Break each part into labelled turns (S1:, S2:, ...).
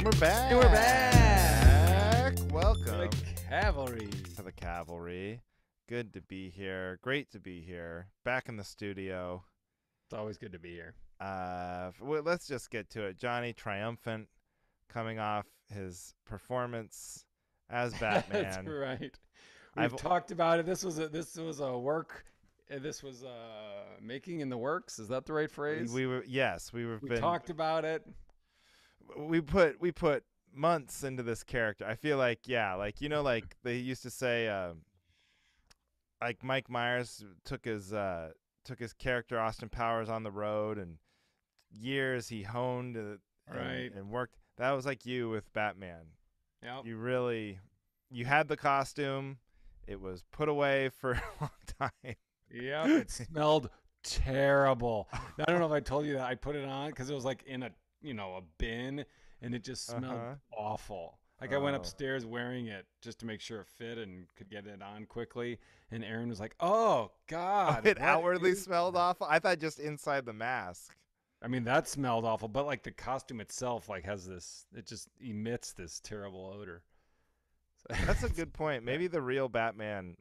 S1: we're back.
S2: And we're back.
S1: Welcome
S2: to the Cavalry.
S1: to the Cavalry. Good to be here. Great to be here. Back in the studio.
S2: It's always good to be here.
S1: Let's just get to it. Johnny triumphant, coming off his performance as Batman.
S2: That's right. We've talked about it. This was a work. This was making in the works. Is that the right phrase?
S1: We
S2: talked about it.
S1: We put months into this character. I feel like like they used to say like Mike Myers took his character Austin Powers on the road, and years he honed and worked. That was like you with Batman.
S2: Yeah.
S1: You had the costume. It was put away for a long time.
S2: Yeah, it smelled terrible. I don't know if I told you that. I put it on because it was like in a bin, and it just smelled awful. Like I went upstairs wearing it just to make sure it fit and could get it on quickly. And Aaron was like, "Oh God!"
S1: It outwardly smelled awful. I thought just inside the mask.
S2: I mean, that smelled awful, but like the costume itself, like has this. It just emits this terrible odor. So,
S1: that's a good point. Maybe the real Batman.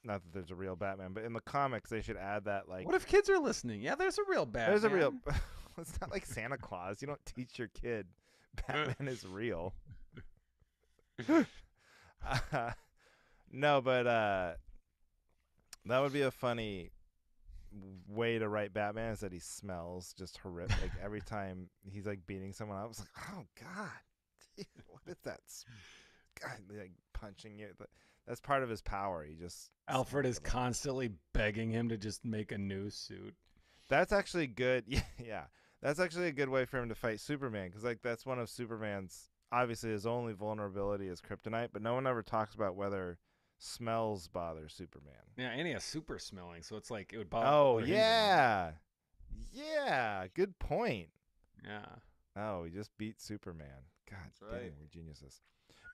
S1: Not that there's a real Batman, but in the comics they should add that. Like,
S2: what if kids are listening? Yeah, there's a real Batman.
S1: There's a real. It's not like Santa Claus. You don't teach your kid Batman is real. No, but that would be a funny way to write Batman, is that he smells just horrific. Like every time he's like beating someone up, it's like, oh God, what is that? God, like punching you. That's part of his power.
S2: Alfred is constantly begging him to just make a new suit.
S1: That's actually good. Yeah. That's actually a good way for him to fight Superman, because like that's one of Superman's, obviously his only vulnerability is kryptonite, but no one ever talks about whether smells bother Superman.
S2: Yeah, and he has super smelling, so it's like it would bother.
S1: Oh yeah, yeah, good point.
S2: Yeah.
S1: Oh, he just beat Superman. God damn, we're geniuses.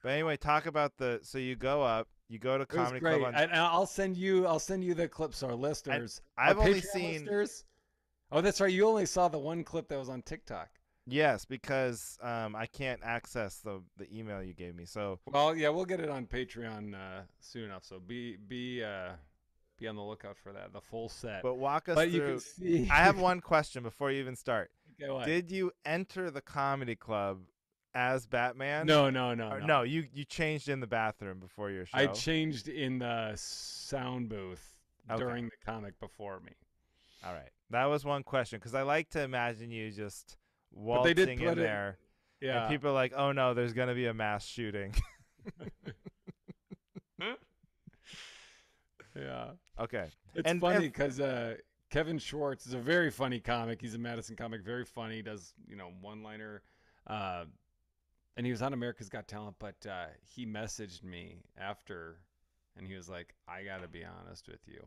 S1: But anyway, talk about so you go to Comedy Club.
S2: And I'll send you the clips, our listeners.
S1: I've only seen.
S2: Listeners. Oh, that's right. You only saw the one clip that was on TikTok.
S1: Yes, because I can't access the email you gave me. So
S2: well, yeah, we'll get it on Patreon soon enough. So be on the lookout for that, the full set.
S1: But walk us through.
S2: You can see.
S1: I have one question before you even start.
S2: Okay, what?
S1: Did you enter the Comedy Club as Batman?
S2: No.
S1: No, you changed in the bathroom before your show.
S2: I changed in the sound booth during the comic before me.
S1: All right. That was one question, because I like to imagine you just waltzing in there.
S2: Yeah.
S1: And people are like, oh no, there's going to be a mass shooting.
S2: Yeah.
S1: Okay.
S2: It's funny because Kevin Schwartz is a very funny comic. He's a Madison comic, very funny. He does, one-liner. And he was on America's Got Talent, but he messaged me after, and he was like, I got to be honest with you.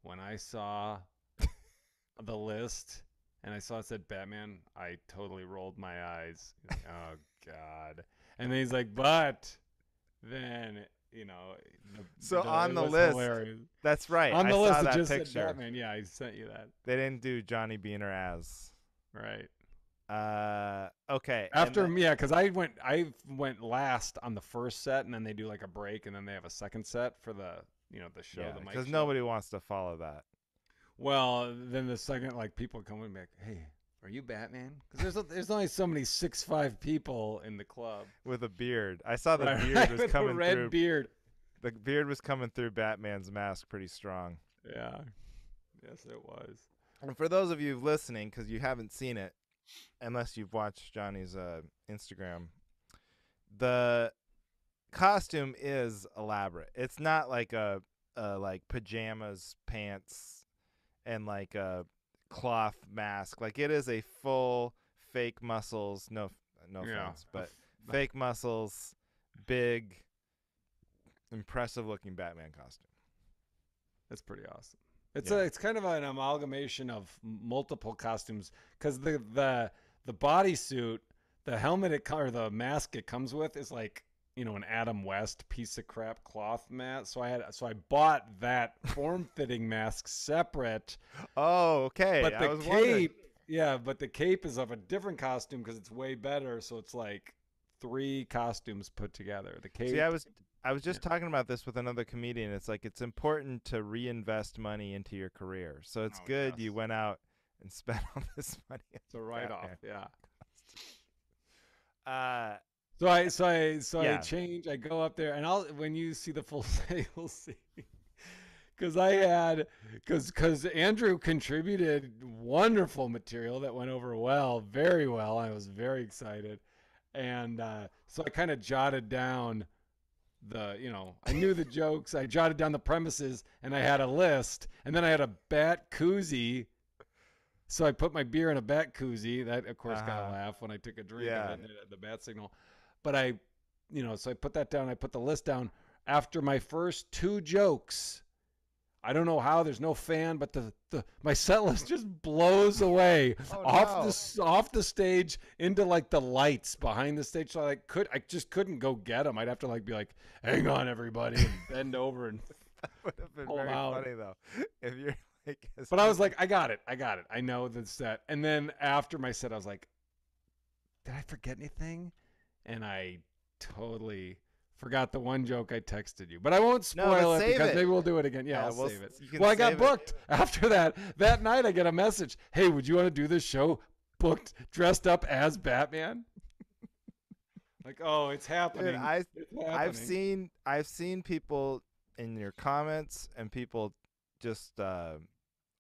S2: When I saw the list and I saw it said Batman, I totally rolled my eyes. Like, oh God. And then he's like, but then
S1: so on the list, hilarious. That's right.
S2: On the list, it just
S1: picture.
S2: said Batman. Yeah, I sent you that.
S1: They didn't do Johnny Beaner as.
S2: Right.
S1: Okay.
S2: After because I went last on the first set, and then they do like a break, and then they have a second set for the the show.
S1: Yeah,
S2: because
S1: nobody wants to follow that.
S2: Well, then the second, like, people come and be like, hey, are you Batman? Because there's only so many 6'5" people in the club
S1: with a beard. I saw the beard was coming through.
S2: Red beard.
S1: The beard was coming through Batman's mask pretty strong.
S2: Yeah. Yes, it was.
S1: And for those of you listening, because you haven't seen it, unless you've watched Johnny's Instagram, the costume is elaborate. It's not like a like pajamas, pants, and like a cloth mask. Like it is a full fake muscles. No offense, but fake muscles, big, impressive looking Batman costume.
S2: That's pretty awesome. It's kind of an amalgamation of multiple costumes, because the bodysuit, the helmet or the mask it comes with is like an Adam West piece of crap cloth mask. So I bought that form-fitting mask separate.
S1: Oh, okay.
S2: But the cape is of a different costume because it's way better. So it's like 3 costumes put together. The cape.
S1: See, I was just talking about this with another comedian. It's like it's important to reinvest money into your career. So it's good you went out and spent all this money.
S2: It's a write-off, yeah. So I change. I go up there, and when you see the full set, you'll see. Because Andrew contributed wonderful material that went over very well. I was very excited, and so I kind of jotted down I knew the jokes. I jotted down the premises, and I had a list, and then I had a bat koozie. So I put my beer in a bat koozie. That, of course, got a laugh when I took a drink of it, the bat signal. But so I put that down. I put the list down. After my first 2 jokes, I don't know how. There's no fan, but my set list just blows away off the stage into like the lights behind the stage. So I just couldn't go get them. I'd have to be like, hang on, everybody, and bend over and
S1: that would have been very funny though if you're.
S2: But I was like, I got it. I know the set. And then after my set, I was like, did I forget anything? And I totally forgot the one joke I texted you. But I won't spoil it because maybe we'll do it again. Yeah, I'll save it. Well, I got booked after that. That night, I get a message. Hey, would you want to do this show booked, dressed up as Batman? Like, oh, it's happening.
S1: Dude, I've seen people in your comments and people just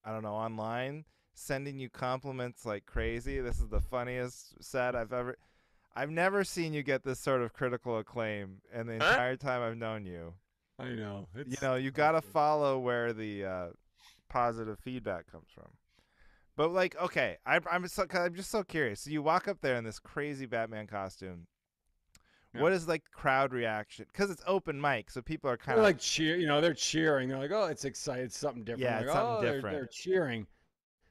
S1: I don't know, online sending you compliments like crazy. This is the funniest set I've never seen you get this sort of critical acclaim in the entire time I've known you.
S2: I know.
S1: You got to follow where the positive feedback comes from. But like, okay, I'm just so curious. So you walk up there in this crazy Batman costume. Yeah. What is like crowd reaction? Because it's open mic, so people are kind of
S2: like cheer. They're cheering. They're like, "Oh, it's exciting! It's something different."
S1: Yeah,
S2: like,
S1: it's something different.
S2: They're cheering.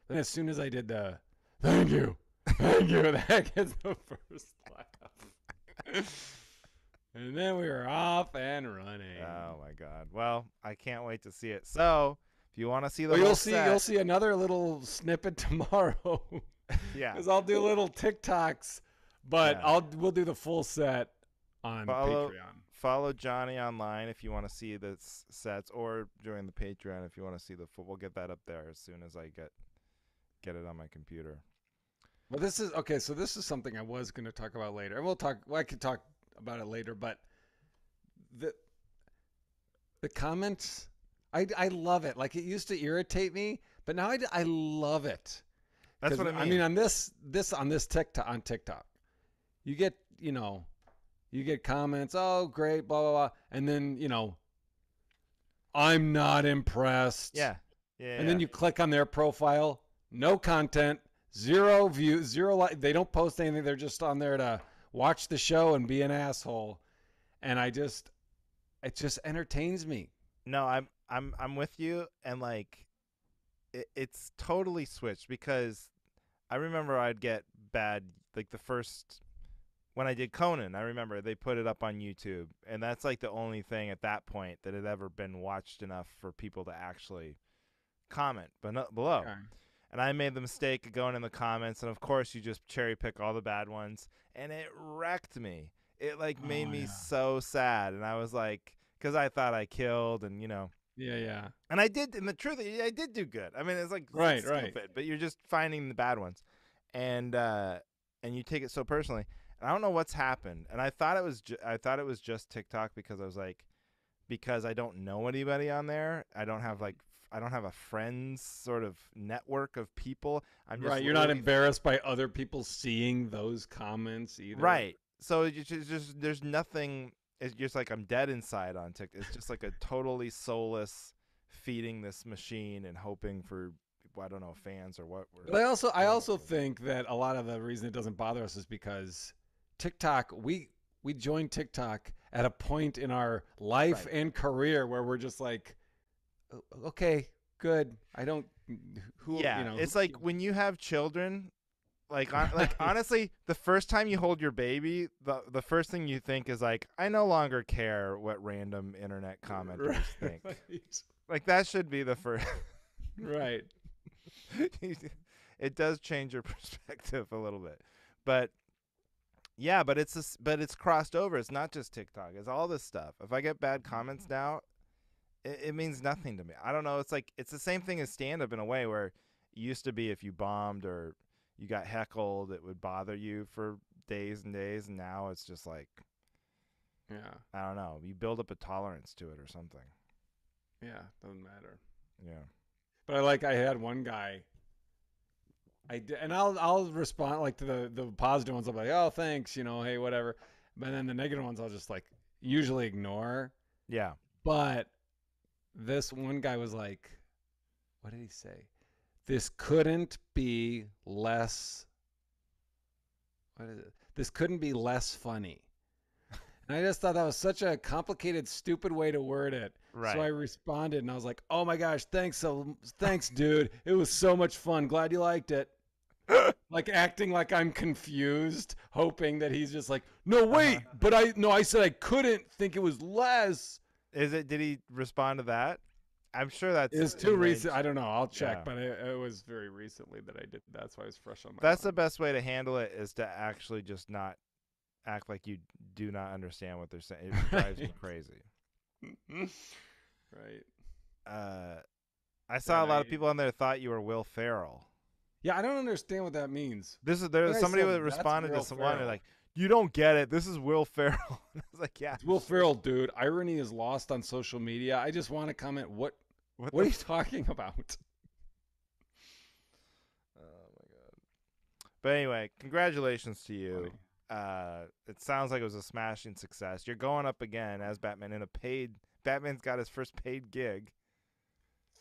S2: Then as soon as I did the "Thank you," that gets the first laugh. And then we were off and running.
S1: Oh my God! Well, I can't wait to see it. So if you want to see the
S2: you'll see another little snippet tomorrow.
S1: Yeah,
S2: because I'll do little TikToks, but we'll do the full set. On Patreon.
S1: Follow Johnny online if you want to see the sets, or join the Patreon if you want to see the full. We'll get that up there as soon as I get it on my computer.
S2: Well, this is okay. So this is something I was going to talk about later. I could talk about it later, but the comments, I love it. Like, it used to irritate me, but now I love it.
S1: That's what I mean.
S2: I mean, on this TikTok, you get You get comments, oh, great, blah, blah, blah. And then, I'm not impressed.
S1: Yeah.
S2: And then you click on their profile, no content, 0 views, 0 like. They don't post anything. They're just on there to watch the show and be an asshole. And it just entertains me.
S1: No, I'm with you. And like, it's totally switched because I remember I'd get bad, like the first. When I did Conan, I remember they put it up on YouTube, and that's like the only thing at that point that had ever been watched enough for people to actually comment below. Okay. And I made the mistake of going in the comments, and of course you just cherry pick all the bad ones, and it wrecked me. It made me so sad, and I was like, because I thought I killed, and
S2: Yeah.
S1: And I did, and the truth, I did do good. I mean, it's like stupid, but you're just finding the bad ones, and you take it so personally. I don't know what's happened, and I thought it was just TikTok because I was like, because I don't know anybody on there. I don't have a friends sort of network of people. I'm just
S2: You're not embarrassed by other people seeing those comments either.
S1: Right. So it's just there's nothing. It's just like I'm dead inside on TikTok. It's just like a totally soulless feeding this machine and hoping for, I don't know, fans or what.
S2: But I also think that a lot of the reason it doesn't bother us is because TikTok, we joined TikTok at a point in our life and career where we're just like, okay, good. I don't.
S1: It's like when you have children. Like honestly, the first time you hold your baby, the first thing you think is like, I no longer care what random internet commenters think. Like that should be the first.
S2: Right.
S1: It does change your perspective a little bit, but Yeah, but it's crossed over. It's not just TikTok. It's all this stuff. If I get bad comments now, it means nothing to me. I don't know. It's like it's the same thing as stand up in a way where it used to be if you bombed or you got heckled, it would bother you for days and days, and now it's just like
S2: Yeah.
S1: I don't know. You build up a tolerance to it or something.
S2: Yeah. Doesn't matter.
S1: Yeah.
S2: But I had one guy. And I'll respond like to the positive ones. I'll be like, oh, thanks, hey, whatever. But then the negative ones, I'll just like usually ignore.
S1: Yeah.
S2: But this one guy was like, what did he say? This couldn't be less. What is it? This couldn't be less funny. And I just thought that was such a complicated, stupid way to word it.
S1: Right.
S2: So I responded and I was like, oh my gosh, thanks, dude. It was so much fun. Glad you liked it. Like acting like I'm confused, hoping that he's just like, no, wait, but I said I couldn't think it was less.
S1: Did he respond to that? I'm sure that's
S2: It's too
S1: enraged.
S2: recent. I don't know. I'll check,
S1: Yeah.
S2: but it was very recently that I did. That's why I was fresh on my
S1: That's the
S2: mind.
S1: best way to handle it is to actually just not act like you do not understand what they're saying. It drives me crazy.
S2: Right.
S1: I saw a lot of people on there thought you were Will Ferrell.
S2: Yeah, I don't understand what that means.
S1: There's
S2: Like I
S1: somebody
S2: said,
S1: that
S2: that's
S1: responded to
S2: Will
S1: someone
S2: Ferrell.
S1: like, you don't get it. This is Will Ferrell. And I was like, yeah.
S2: It's Will Ferrell, dude. Irony is lost on social media. I just want to comment. What are you talking about?
S1: Oh my god. But anyway, congratulations to you. It sounds like it was a smashing success. You're going up again as Batman in a paid. Batman's got his first paid gig.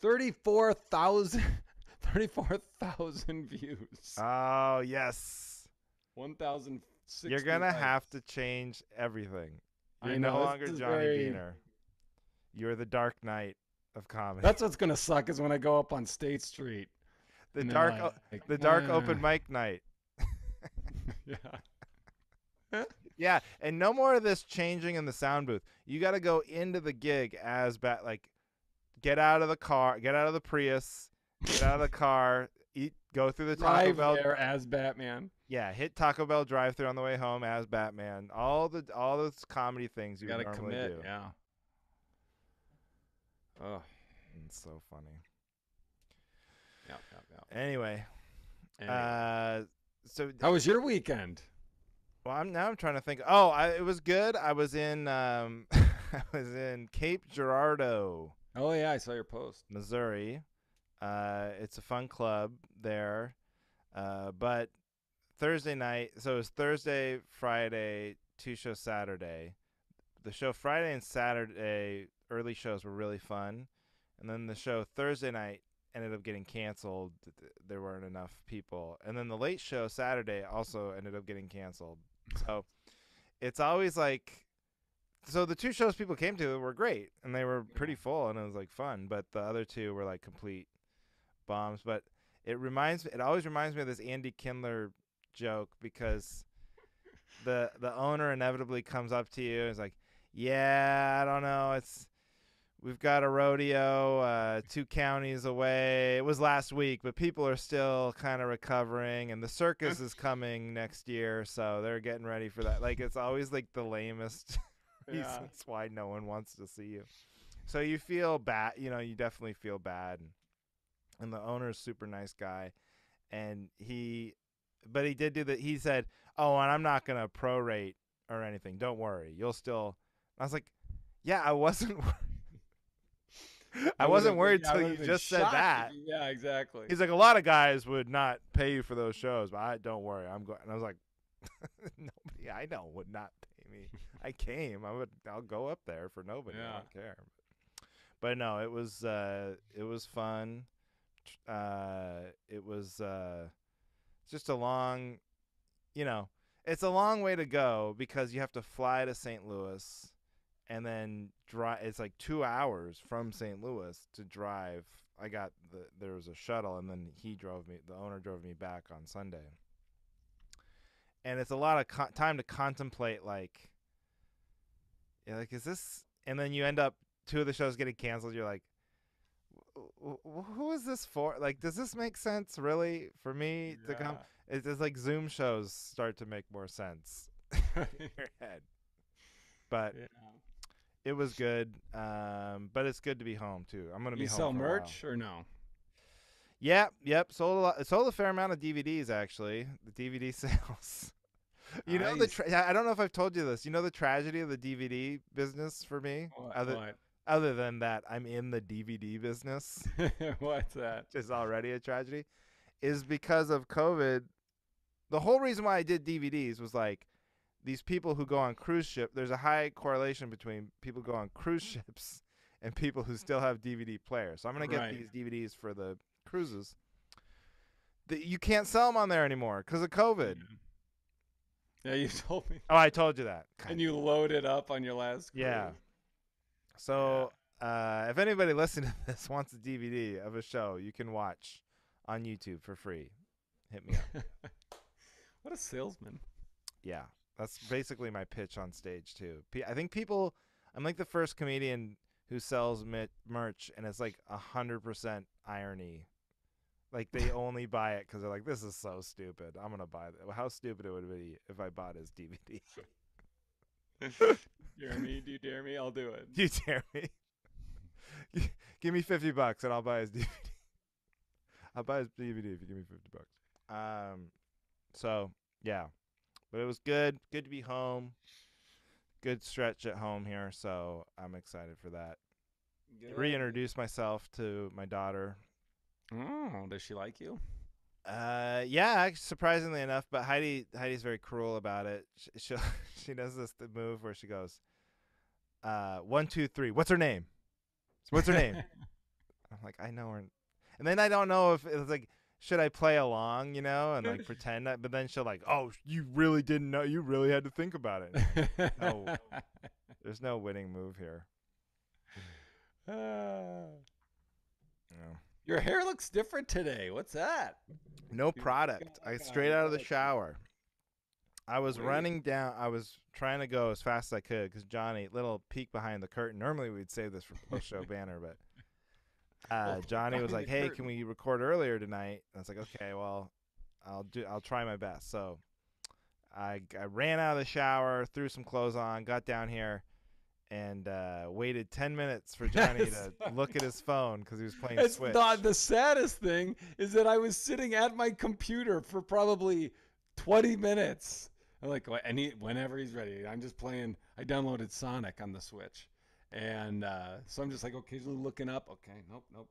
S2: 34,000 views.
S1: Oh yes.
S2: 1,060.
S1: You're gonna have to change everything. You're
S2: I know,
S1: no
S2: this
S1: longer
S2: is
S1: Johnny
S2: very-
S1: Beaner. You're the Dark Knight of comedy.
S2: That's what's gonna suck is when I go up on State Street.
S1: the
S2: and
S1: dark,
S2: they're like,
S1: the dark open mic night.
S2: Yeah.
S1: Yeah, and no more of this changing in the sound booth. You got to go into the gig as get out of the car, get out of the Prius, get out of the car, go through the Taco
S2: Drive
S1: Bell.
S2: there as Batman.
S1: Yeah, hit Taco Bell drive-thru on the way home as Batman. All those comedy things you
S2: You
S1: would
S2: gotta
S1: normally
S2: commit.
S1: do.
S2: Yeah. Oh.
S1: It's so funny.
S2: Yeah.
S1: Anyway,
S2: Anyway.
S1: so
S2: How was your weekend?
S1: well, I'm trying to think. Oh, it was good. I was in I was in Cape Girardeau,
S2: Oh yeah, I saw your post.
S1: Missouri. It's a fun club there. But Thursday night, so it was Thursday, Friday, 2 shows Saturday. The show Friday and Saturday early shows were really fun, and then the show Thursday night ended up getting canceled. There weren't enough people, and then the late show Saturday also ended up getting canceled. So it's always like, so the 2 shows people came to were great, and they were pretty full, and it was like fun. But the other 2 were like complete bombs. But it always reminds me of this Andy Kindler joke, because the owner inevitably comes up to you and is like, yeah, I don't know, we've got a rodeo 2 counties away. It was last week, but people are still kind of recovering, and the circus is coming next year, so they're getting ready for that. Like, it's always like the lamest reasons why no one wants to see you. So you feel bad, you definitely feel bad. And the owner's super nice guy, and he did do that. He said, "Oh, and I'm not gonna prorate or anything. Don't worry, you'll still." I was like, "Yeah, I wasn't." I wasn't worried till you just said that.
S2: Yeah, exactly.
S1: He's like, "A lot of guys would not pay you for those shows, but don't worry, I'm going." And I was like, "Nobody I know would not pay me. I came. I'll go up there for nobody. I don't care." But no, it was fun. It was just a long, it's a long way to go, because you have to fly to St. Louis and then drive. It's like 2 hours from St. Louis to drive. There was a shuttle, and then the owner drove me back on Sunday. And it's a lot of time to contemplate, like, is this, and then you end up 2 of the shows getting canceled. You're like, who is this for? Like, does this make sense really for me to come? It's like Zoom shows start to make more sense. your head. But
S2: Yeah.
S1: it was good. But it's good to be home too. I'm gonna be
S2: You
S1: home
S2: sell
S1: for
S2: merch
S1: a while.
S2: or no?
S1: Yep. Sold a fair amount of DVDs actually. The DVD sales. You know
S2: Nice.
S1: I don't know if I've told you this. You know the tragedy of the DVD business for me.
S2: What?
S1: Other than that, I'm in the DVD business,
S2: What's that?
S1: which is already a tragedy, is because of COVID. The whole reason why I did DVDs was like these people who go on cruise ship. There's a high correlation between people who go on cruise ships and people who still have DVD players. So I'm gonna get
S2: Right.
S1: these DVDs for the cruises. You can't sell them on there anymore because of COVID.
S2: Yeah, you told me.
S1: Oh, I told you that.
S2: And you load it up on your last cruise.
S1: Yeah. So if anybody listening to this wants a DVD of a show you can watch on YouTube for free, hit me up.
S2: What a salesman.
S1: Yeah, that's basically my pitch on stage too. I think I'm like the first comedian who sells merch, and it's like 100% irony. Like they only buy it because they're like, this is so stupid. I'm gonna buy it. How stupid it would be if I bought his DVD.
S2: Dare me? Do you dare me? I'll do it.
S1: You dare me? Give me $50 and I'll buy his DVD. I'll buy his DVD if you give me $50. So yeah, but it was good. Good to be home. Good stretch at home here, so I'm excited for that.
S2: Good.
S1: Reintroduce myself to my daughter.
S2: Oh, does she like you?
S1: Yeah, surprisingly enough, but Heidi's very cruel about it. She does this move where she goes, 1, 2, 3. What's her name? What's her name? I'm like, I know her. And then I don't know if it's like, should I play along, and like pretend that? But then she'll like, oh, you really didn't know. You really had to think about it. No, there's no winning move here. No.
S2: Your hair looks different today. What's that?
S1: No product. Straight out of the shower. I was running down. I was trying to go as fast as I could because Johnny, little peek behind the curtain. Normally we'd save this for post-show banner, but Johnny was like, "Hey, can we record earlier tonight?" And I was like, "Okay, well, I'll try my best." So I ran out of the shower, threw some clothes on, got down here, and waited 10 minutes for Johnny to look at his phone because he was playing Switch.
S2: The saddest thing is that I was sitting at my computer for probably 20 minutes. I'm like, whenever he's ready. I'm just playing. I downloaded Sonic on the Switch. And so I'm just like occasionally looking up. Okay, nope.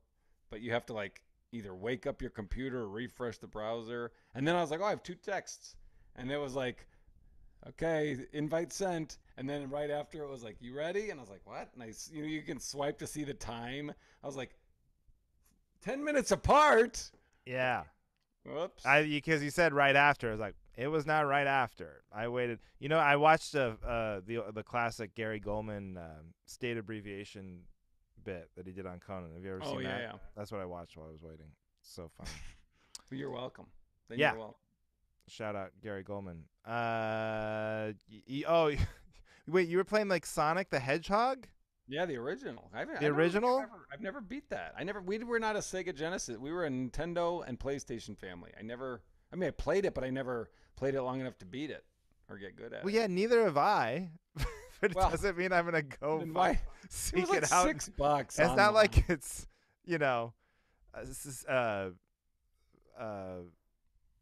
S2: But you have to like either wake up your computer or refresh the browser. And then I was like, I have 2 texts. And it was like, okay, invite sent. And then right after it was like, you ready? And I was like, what? And you can swipe to see the time. I was like, 10 minutes apart.
S1: Yeah.
S2: Whoops.
S1: Because you said right after. I was like, it was not right after. I waited. I watched the classic Gary Goldman state abbreviation bit that he did on Conan. Have you ever seen that?
S2: Yeah.
S1: That's what I watched while I was waiting. So funny.
S2: You're welcome.
S1: Yeah.
S2: You're welcome.
S1: Shout out Gary Goldman. Wait, you were playing like Sonic the Hedgehog?
S2: Yeah, the original.
S1: Original?
S2: I've never beat that. We were not a Sega Genesis. We were a Nintendo and PlayStation family. I played it, but I never played it long enough to beat it or get good at it.
S1: Well, yeah, neither have I. But it doesn't mean I'm gonna go seek
S2: it was like
S1: out.
S2: $6.
S1: It's not like it's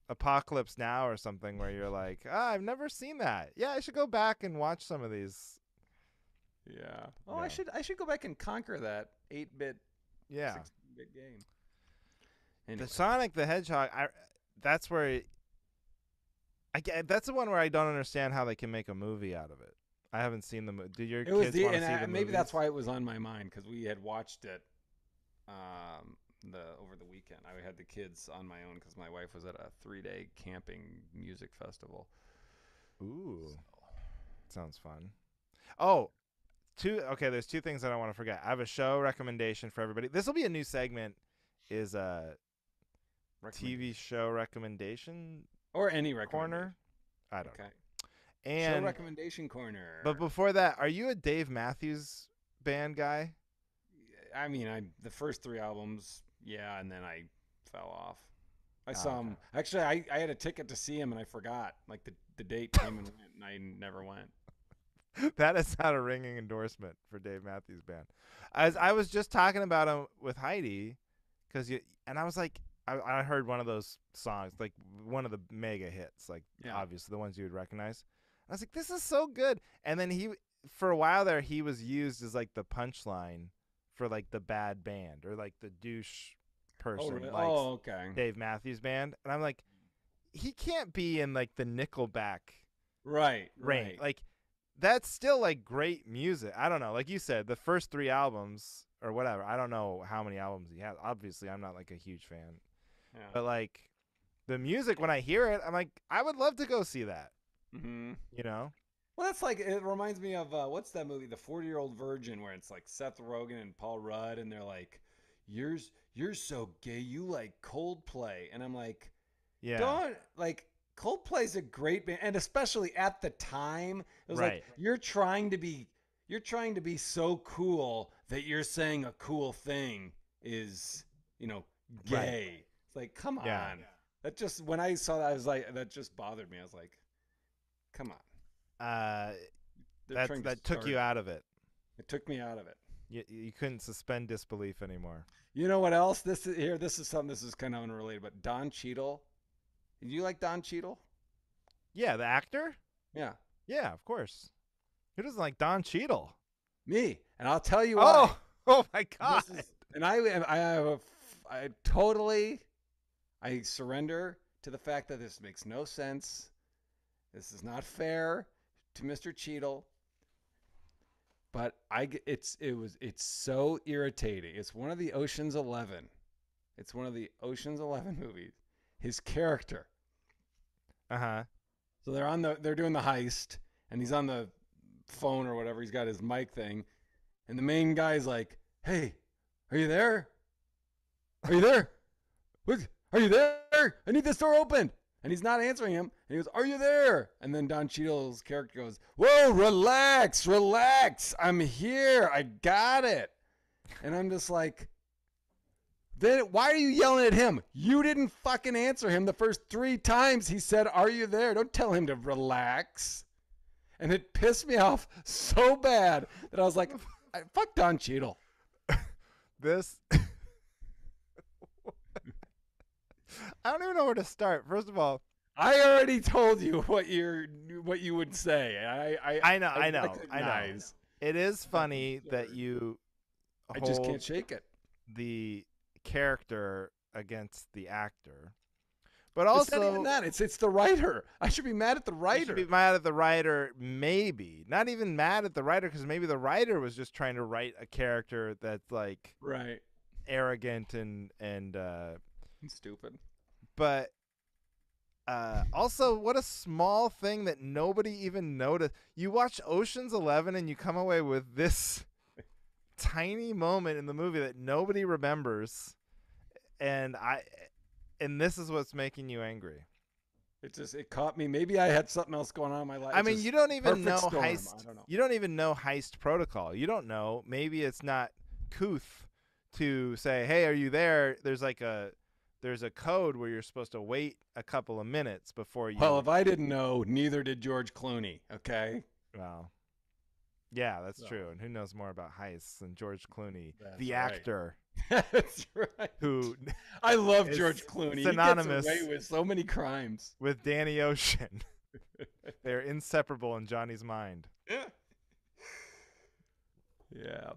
S1: Apocalypse Now or something where you're like, I've never seen that. Yeah, I should go back and watch some of these.
S2: Yeah. Oh, yeah. I should go back and conquer that 8-bit, 16-bit game. Anyway.
S1: The Sonic the Hedgehog, that's where that's the one where I don't understand how they can make a movie out of it. I haven't seen the movie. Did your kids want to see the movie?
S2: Maybe that's why it was on my mind because we had watched it over the weekend. I had the kids on my own because my wife was at a 3-day camping music festival.
S1: Ooh, sounds fun. Oh, there's 2 things I don't want to forget. I have a show recommendation for everybody. This will be a new segment. Is a TV show recommendation
S2: or any recommendation.
S1: Corner? I don't know.
S2: And show recommendation corner.
S1: But before that, are you a Dave Matthews Band guy?
S2: I mean, the first 3 albums, yeah, and then I fell off. I saw him. Actually, I had a ticket to see him and I forgot. Like the date came and went, and I never went.
S1: That is not a ringing endorsement for Dave Matthews Band. As I was just talking about him with Heidi, and I was like, I heard one of those songs, like one of the mega hits, like obviously the ones you would recognize. I was like, this is so good. And then for a while there, he was used as like the punchline for like the bad band or like the douche person.
S2: Really?
S1: Like
S2: Okay.
S1: Dave Matthews Band. And I'm like, he can't be in like the Nickelback
S2: right.
S1: Like, that's still like great music. I don't know. Like you said, the first 3 albums or whatever. I don't know how many albums he has. Obviously, I'm not like a huge fan.
S2: Yeah.
S1: But like the music, when I hear it, I'm like, I would love to go see that.
S2: Mm-hmm.
S1: You know?
S2: Well, that's like, it reminds me of, what's that movie, The 40-Year-Old Virgin, where it's like Seth Rogen and Paul Rudd, and they're like, you're so gay, you like Coldplay. And I'm like,
S1: yeah.
S2: Don't, like, Coldplay's a great band, and especially at the time, it was like, you're trying to be so cool that you're saying a cool thing is, gay. Right. It's like, come on. Yeah. That just, when I saw that, I was like, that just bothered me. I was like, come on.
S1: That took you out of it.
S2: It took me out of it.
S1: You couldn't suspend disbelief anymore.
S2: You know what else? This is something, this is kind of unrelated, but Don Cheadle. Do you like Don Cheadle?
S1: Yeah, the actor?
S2: Yeah.
S1: Yeah, of course. Who doesn't like Don Cheadle?
S2: Me. And I'll tell you why.
S1: Oh my God.
S2: I surrender to the fact that this makes no sense. This is not fair to Mr. Cheadle. But it's so irritating. It's one of the Ocean's 11. It's one of the Ocean's 11 movies. His character.
S1: Uh-huh.
S2: So they're doing the heist, and he's on the phone or whatever. He's got his mic thing, and the main guy's like, "Hey, are you there? Are you there? What? Are you there? I need this door opened." And he's not answering him. And he goes, "Are you there?" And then Don Cheadle's character goes, "Whoa, relax. I'm here. I got it." And I'm just like, then why are you yelling at him? You didn't fucking answer him the first 3 times he said, "Are you there?" Don't tell him to relax. And it pissed me off so bad that I was like, fuck Don Cheadle.
S1: This... I don't even know where to start. First of all,
S2: I already told you what you would say.
S1: I know. It is funny that you
S2: I just can't shake it.
S1: The character against the actor. But also,
S2: it's not even that. It's the writer. I should be mad at the writer.
S1: You should be mad at the writer, maybe. Not even mad at the writer, because maybe the writer was just trying to write a character that's like arrogant and
S2: stupid.
S1: But also, what a small thing that nobody even noticed. You watch Ocean's 11 and you come away with this tiny moment in the movie that nobody remembers, and this is what's making you angry.
S2: It caught me. Maybe I had something else going on in my life.
S1: I mean, you don't even know
S2: storm.
S1: heist.
S2: I don't know.
S1: You don't even know heist protocol. You don't know. Maybe it's not couth to say, "Hey, are you there?" There's a code where you're supposed to wait a couple of minutes before you.
S2: Well, if I didn't know, neither did George Clooney. Okay.
S1: Well, yeah, that's true. And who knows more about heists than George Clooney, the
S2: right.
S1: actor?
S2: That's right.
S1: Who
S2: I love George Clooney.
S1: Synonymous
S2: he gets away with so many crimes.
S1: With Danny Ocean. They're inseparable in Johnny's mind.
S2: Yeah.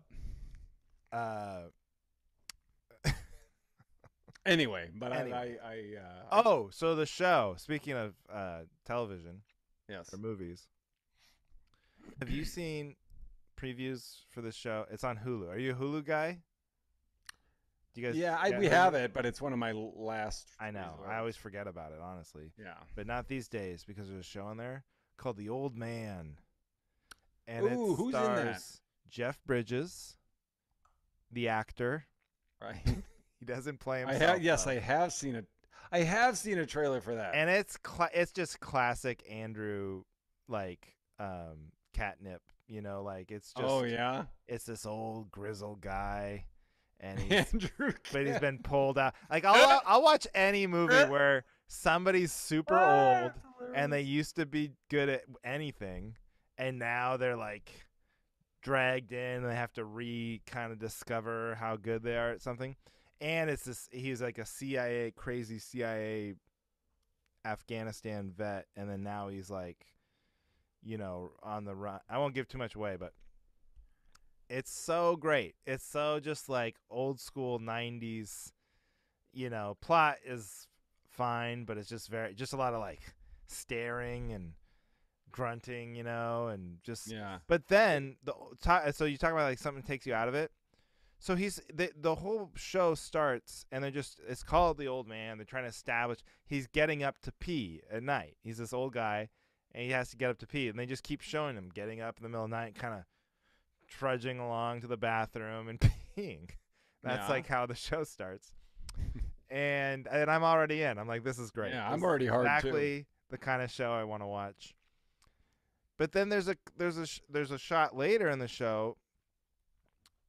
S2: Anyway, but
S1: anyway. So the show. Speaking of television, or movies, have you seen previews for this show? It's on Hulu. Are you a Hulu guy? Do you guys?
S2: Yeah, we have it, but it's one of my last.
S1: I know.
S2: resorts.
S1: I always forget about it, honestly.
S2: Yeah,
S1: but not these days because there's a show on there called The Old Man, and
S2: who's in that?
S1: Jeff Bridges, the actor.
S2: Right.
S1: He doesn't play himself.
S2: I have seen it. I have seen a trailer for that.
S1: And it's just classic Andrew, like catnip. Like it's just.
S2: Oh yeah.
S1: It's this old grizzled guy, and
S2: Andrew
S1: but he's
S2: Cat-
S1: been pulled out. Like I'll watch any movie where somebody's super old
S2: That's
S1: and they
S2: hilarious.
S1: used to be good at anything, and now they're like dragged in and they have to kind of discover how good they are at something. And it's this he's like a crazy CIA Afghanistan vet, and then now he's like, on the run. I won't give too much away, but it's so great. It's so just like old school 90s, plot is fine, but it's just a lot of like staring and grunting, and just.
S2: Yeah.
S1: But then so you talk about like something takes you out of it. So the whole show starts, and it's called The Old Man. They're trying to establish he's getting up to pee at night. He's this old guy, and he has to get up to pee, and they just keep showing him getting up in the middle of the night, kind of trudging along to the bathroom and peeing. That's
S2: Yeah.
S1: like how the show starts, and I'm already in. I'm like, this is great.
S2: Yeah,
S1: This
S2: I'm
S1: is
S2: already hard, too.
S1: exactly the kind of show I want to watch. But then there's a shot later in the show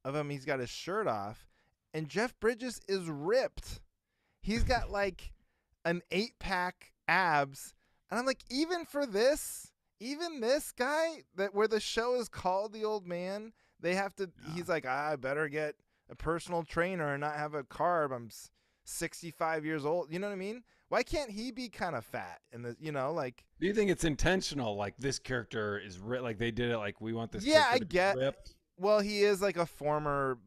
S1: of him. He's got his shirt off, and Jeff Bridges is ripped. He's got like an 8-pack abs, and I'm like, even this guy where the show is called The Old Man, they have to.
S2: Yeah.
S1: He's like, I better get a personal trainer and not have a carb. I'm 65 years old. You know what I mean? Why can't he be kind of fat? And like.
S2: Do you think it's intentional? Like this character is like they did it. Like we want this.
S1: Yeah,
S2: character
S1: I
S2: to be
S1: get.
S2: ripped?
S1: Well, he is like a former,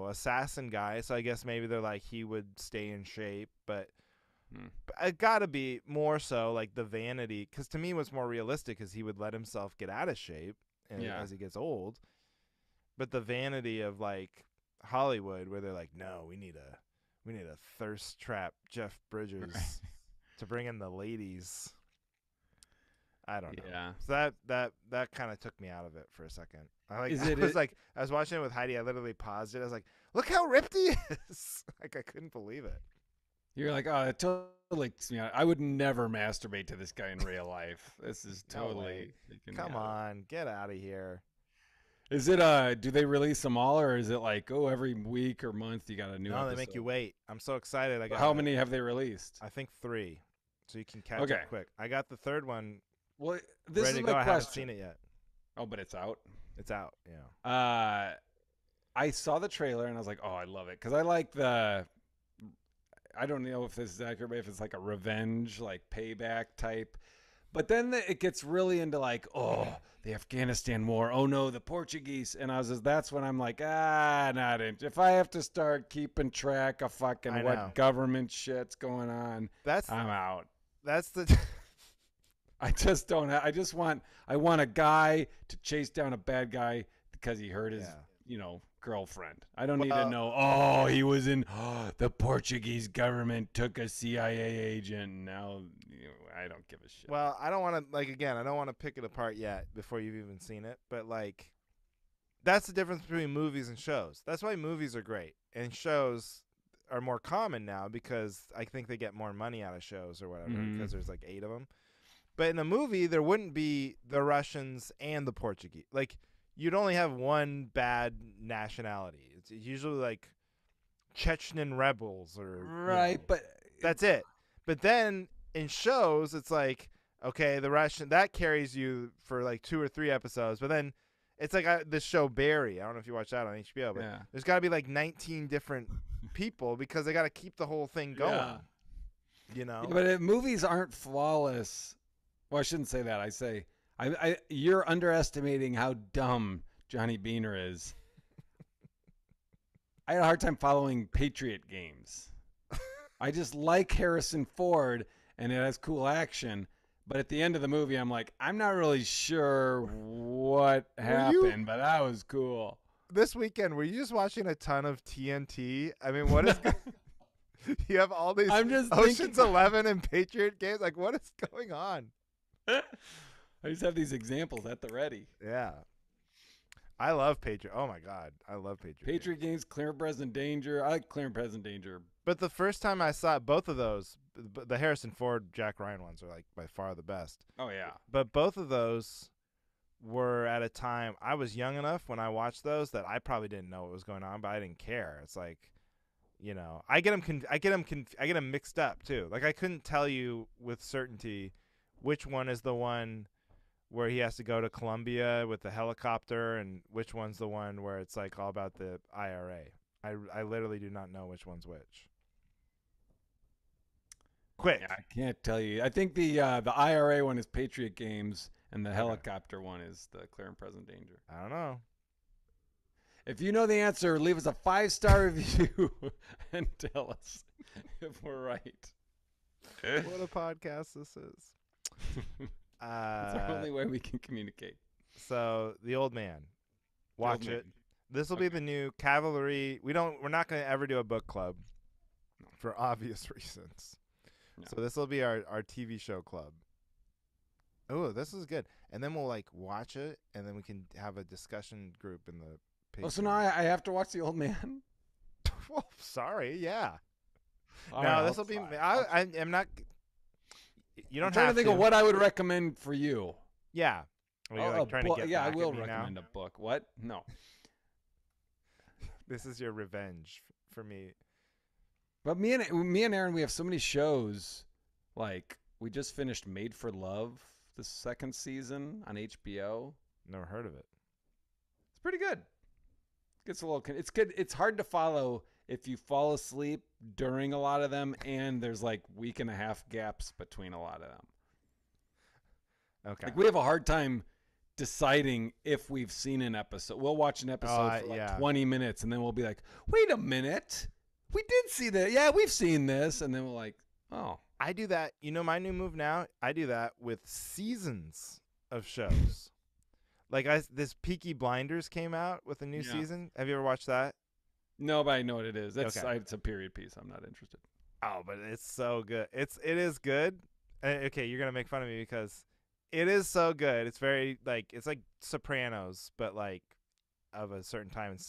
S1: assassin guy. So I guess maybe they're like he would stay in shape, but it gotta be more so like the vanity. Because to me, what's more realistic is he would let himself get out of shape as he gets old. But the vanity of like Hollywood, where they're like, no, we need a thirst trap Jeff Bridges to bring in the ladies. I don't know.
S2: Yeah.
S1: So that kind of took me out of it for a second. I was watching it with Heidi. I literally paused it. I was like, "Look how ripped he is!" Like I couldn't believe it.
S2: You're like, oh, it totally takes me out. I would never masturbate to this guy in real life. This is
S1: No
S2: totally.
S1: way.
S2: taking me
S1: Come
S2: out.
S1: on, get out of here.
S2: Is it do they release them all, or is it like every week or month you got a new
S1: No,
S2: episode?
S1: they make you wait. I'm so excited.
S2: How many have they released?
S1: I think 3, so you can catch
S2: Okay.
S1: up quick. I got the third one
S2: Well, this
S1: ready
S2: is
S1: to go.
S2: my
S1: I haven't
S2: question.
S1: seen it yet.
S2: Oh, but it's out.
S1: It's out. Yeah.
S2: I saw the trailer and I was like, oh, I love it because I like the. I don't know if this is accurate, but if it's like a revenge, like payback type. But then it gets really into like, oh, the Afghanistan war. Oh no, the Portuguese. And that's when I'm like, not in. If I have to start keeping track of fucking
S1: I know.
S2: what government shit's going on, I'm out.
S1: That's the.
S2: I just don't. I want a guy to chase down a bad guy because he hurt his, girlfriend. I don't need to know. Oh, he was in. The Portuguese government took a CIA agent. Now I don't give a shit.
S1: Well, I don't want to I don't want to pick it apart yet before you've even seen it. But that's the difference between movies and shows. That's why movies are great and shows are more common now because I think they get more money out of shows or whatever because there's like 8 of them. But in a movie, there wouldn't be the Russians and the Portuguese. Like, you'd only have one bad nationality. It's usually like Chechen rebels or
S2: right, but
S1: that's it. But then in shows, it's like, okay, the Russian that carries you for like 2 or 3 episodes. But then it's like this show Barry. I don't know if you watch that on HBO, but there's got to be like 19 different people because they got to keep the whole thing going.
S2: Yeah, but movies aren't flawless. Well, I shouldn't say that. I say you're underestimating how dumb Johnny Beaner is. I had a hard time following Patriot games. I just like Harrison Ford, and it has cool action. But at the end of the movie, I'm like, I'm not really sure what happened, but that was cool.
S1: This weekend, were you just watching a ton of TNT? I mean, what is... you have all these Ocean's 11 and Patriot games? Like, what is going on?
S2: I just have these examples at the ready.
S1: Yeah. I love Patriot. Oh, my God. I love Patriot.
S2: Patriot games, Clear and Present Danger. I like Clear and Present Danger.
S1: But the first time I saw both of those, the Harrison Ford, Jack Ryan ones are like by far the best.
S2: Oh, yeah.
S1: But both of those were at a time I was young enough when I watched those that I probably didn't know what was going on, but I didn't care. It's like, you know, I get them mixed up too. Like I couldn't tell you with certainty which one is the one where he has to go to Colombia with the helicopter and which one's the one where it's like all about the IRA. I literally do not know which one's which. Quick.
S2: Yeah, I can't tell you. I think the IRA one is Patriot Games, and the helicopter one is the Clear and Present Danger.
S1: I don't know.
S2: If you know the answer, leave us a 5-star review and tell us if we're right.
S1: What a podcast this is.
S2: It's the only way we can communicate.
S1: So The Old Man. Watch it. This will be the new Cavalry. We're not going to ever do a book club for obvious reasons. No. So this will be our TV show club. Oh, this is good. And then we'll like watch it, and then we can have a discussion group in the page.
S2: Oh, so now I have to watch The Old Man?
S1: Well, sorry, yeah.
S2: All
S1: no,
S2: right,
S1: this will be. I'm not. You don't
S2: I'm trying
S1: have
S2: to think of what I would recommend for you.
S1: Yeah. Well, like trying to get
S2: I
S1: back
S2: will
S1: at me
S2: recommend
S1: now?
S2: a book. What? No.
S1: This is your revenge for me.
S2: But me and Aaron, we have so many shows. Like we just finished Made for Love, the 2nd season on HBO.
S1: Never heard of it.
S2: It's pretty good. It's good. It's hard to follow if you fall asleep during a lot of them, and there's like week and a half gaps between a lot of them.
S1: Okay.
S2: Like we have a hard time deciding if we've seen an episode. We'll watch an episode for like 20 minutes, and then we'll be like, wait a minute. We did see that. Yeah, we've seen this. And then we're like, oh.
S1: I do that. You know my new move now? I do that with seasons of shows. Like this Peaky Blinders came out with a new season. Have you ever watched that?
S2: No, but I know what it is. It's
S1: okay.
S2: It's a period piece. I'm not interested.
S1: Oh, but it's so good. It is good. Okay, you're gonna make fun of me because it is so good. It's very it's like Sopranos, but like of a certain time. And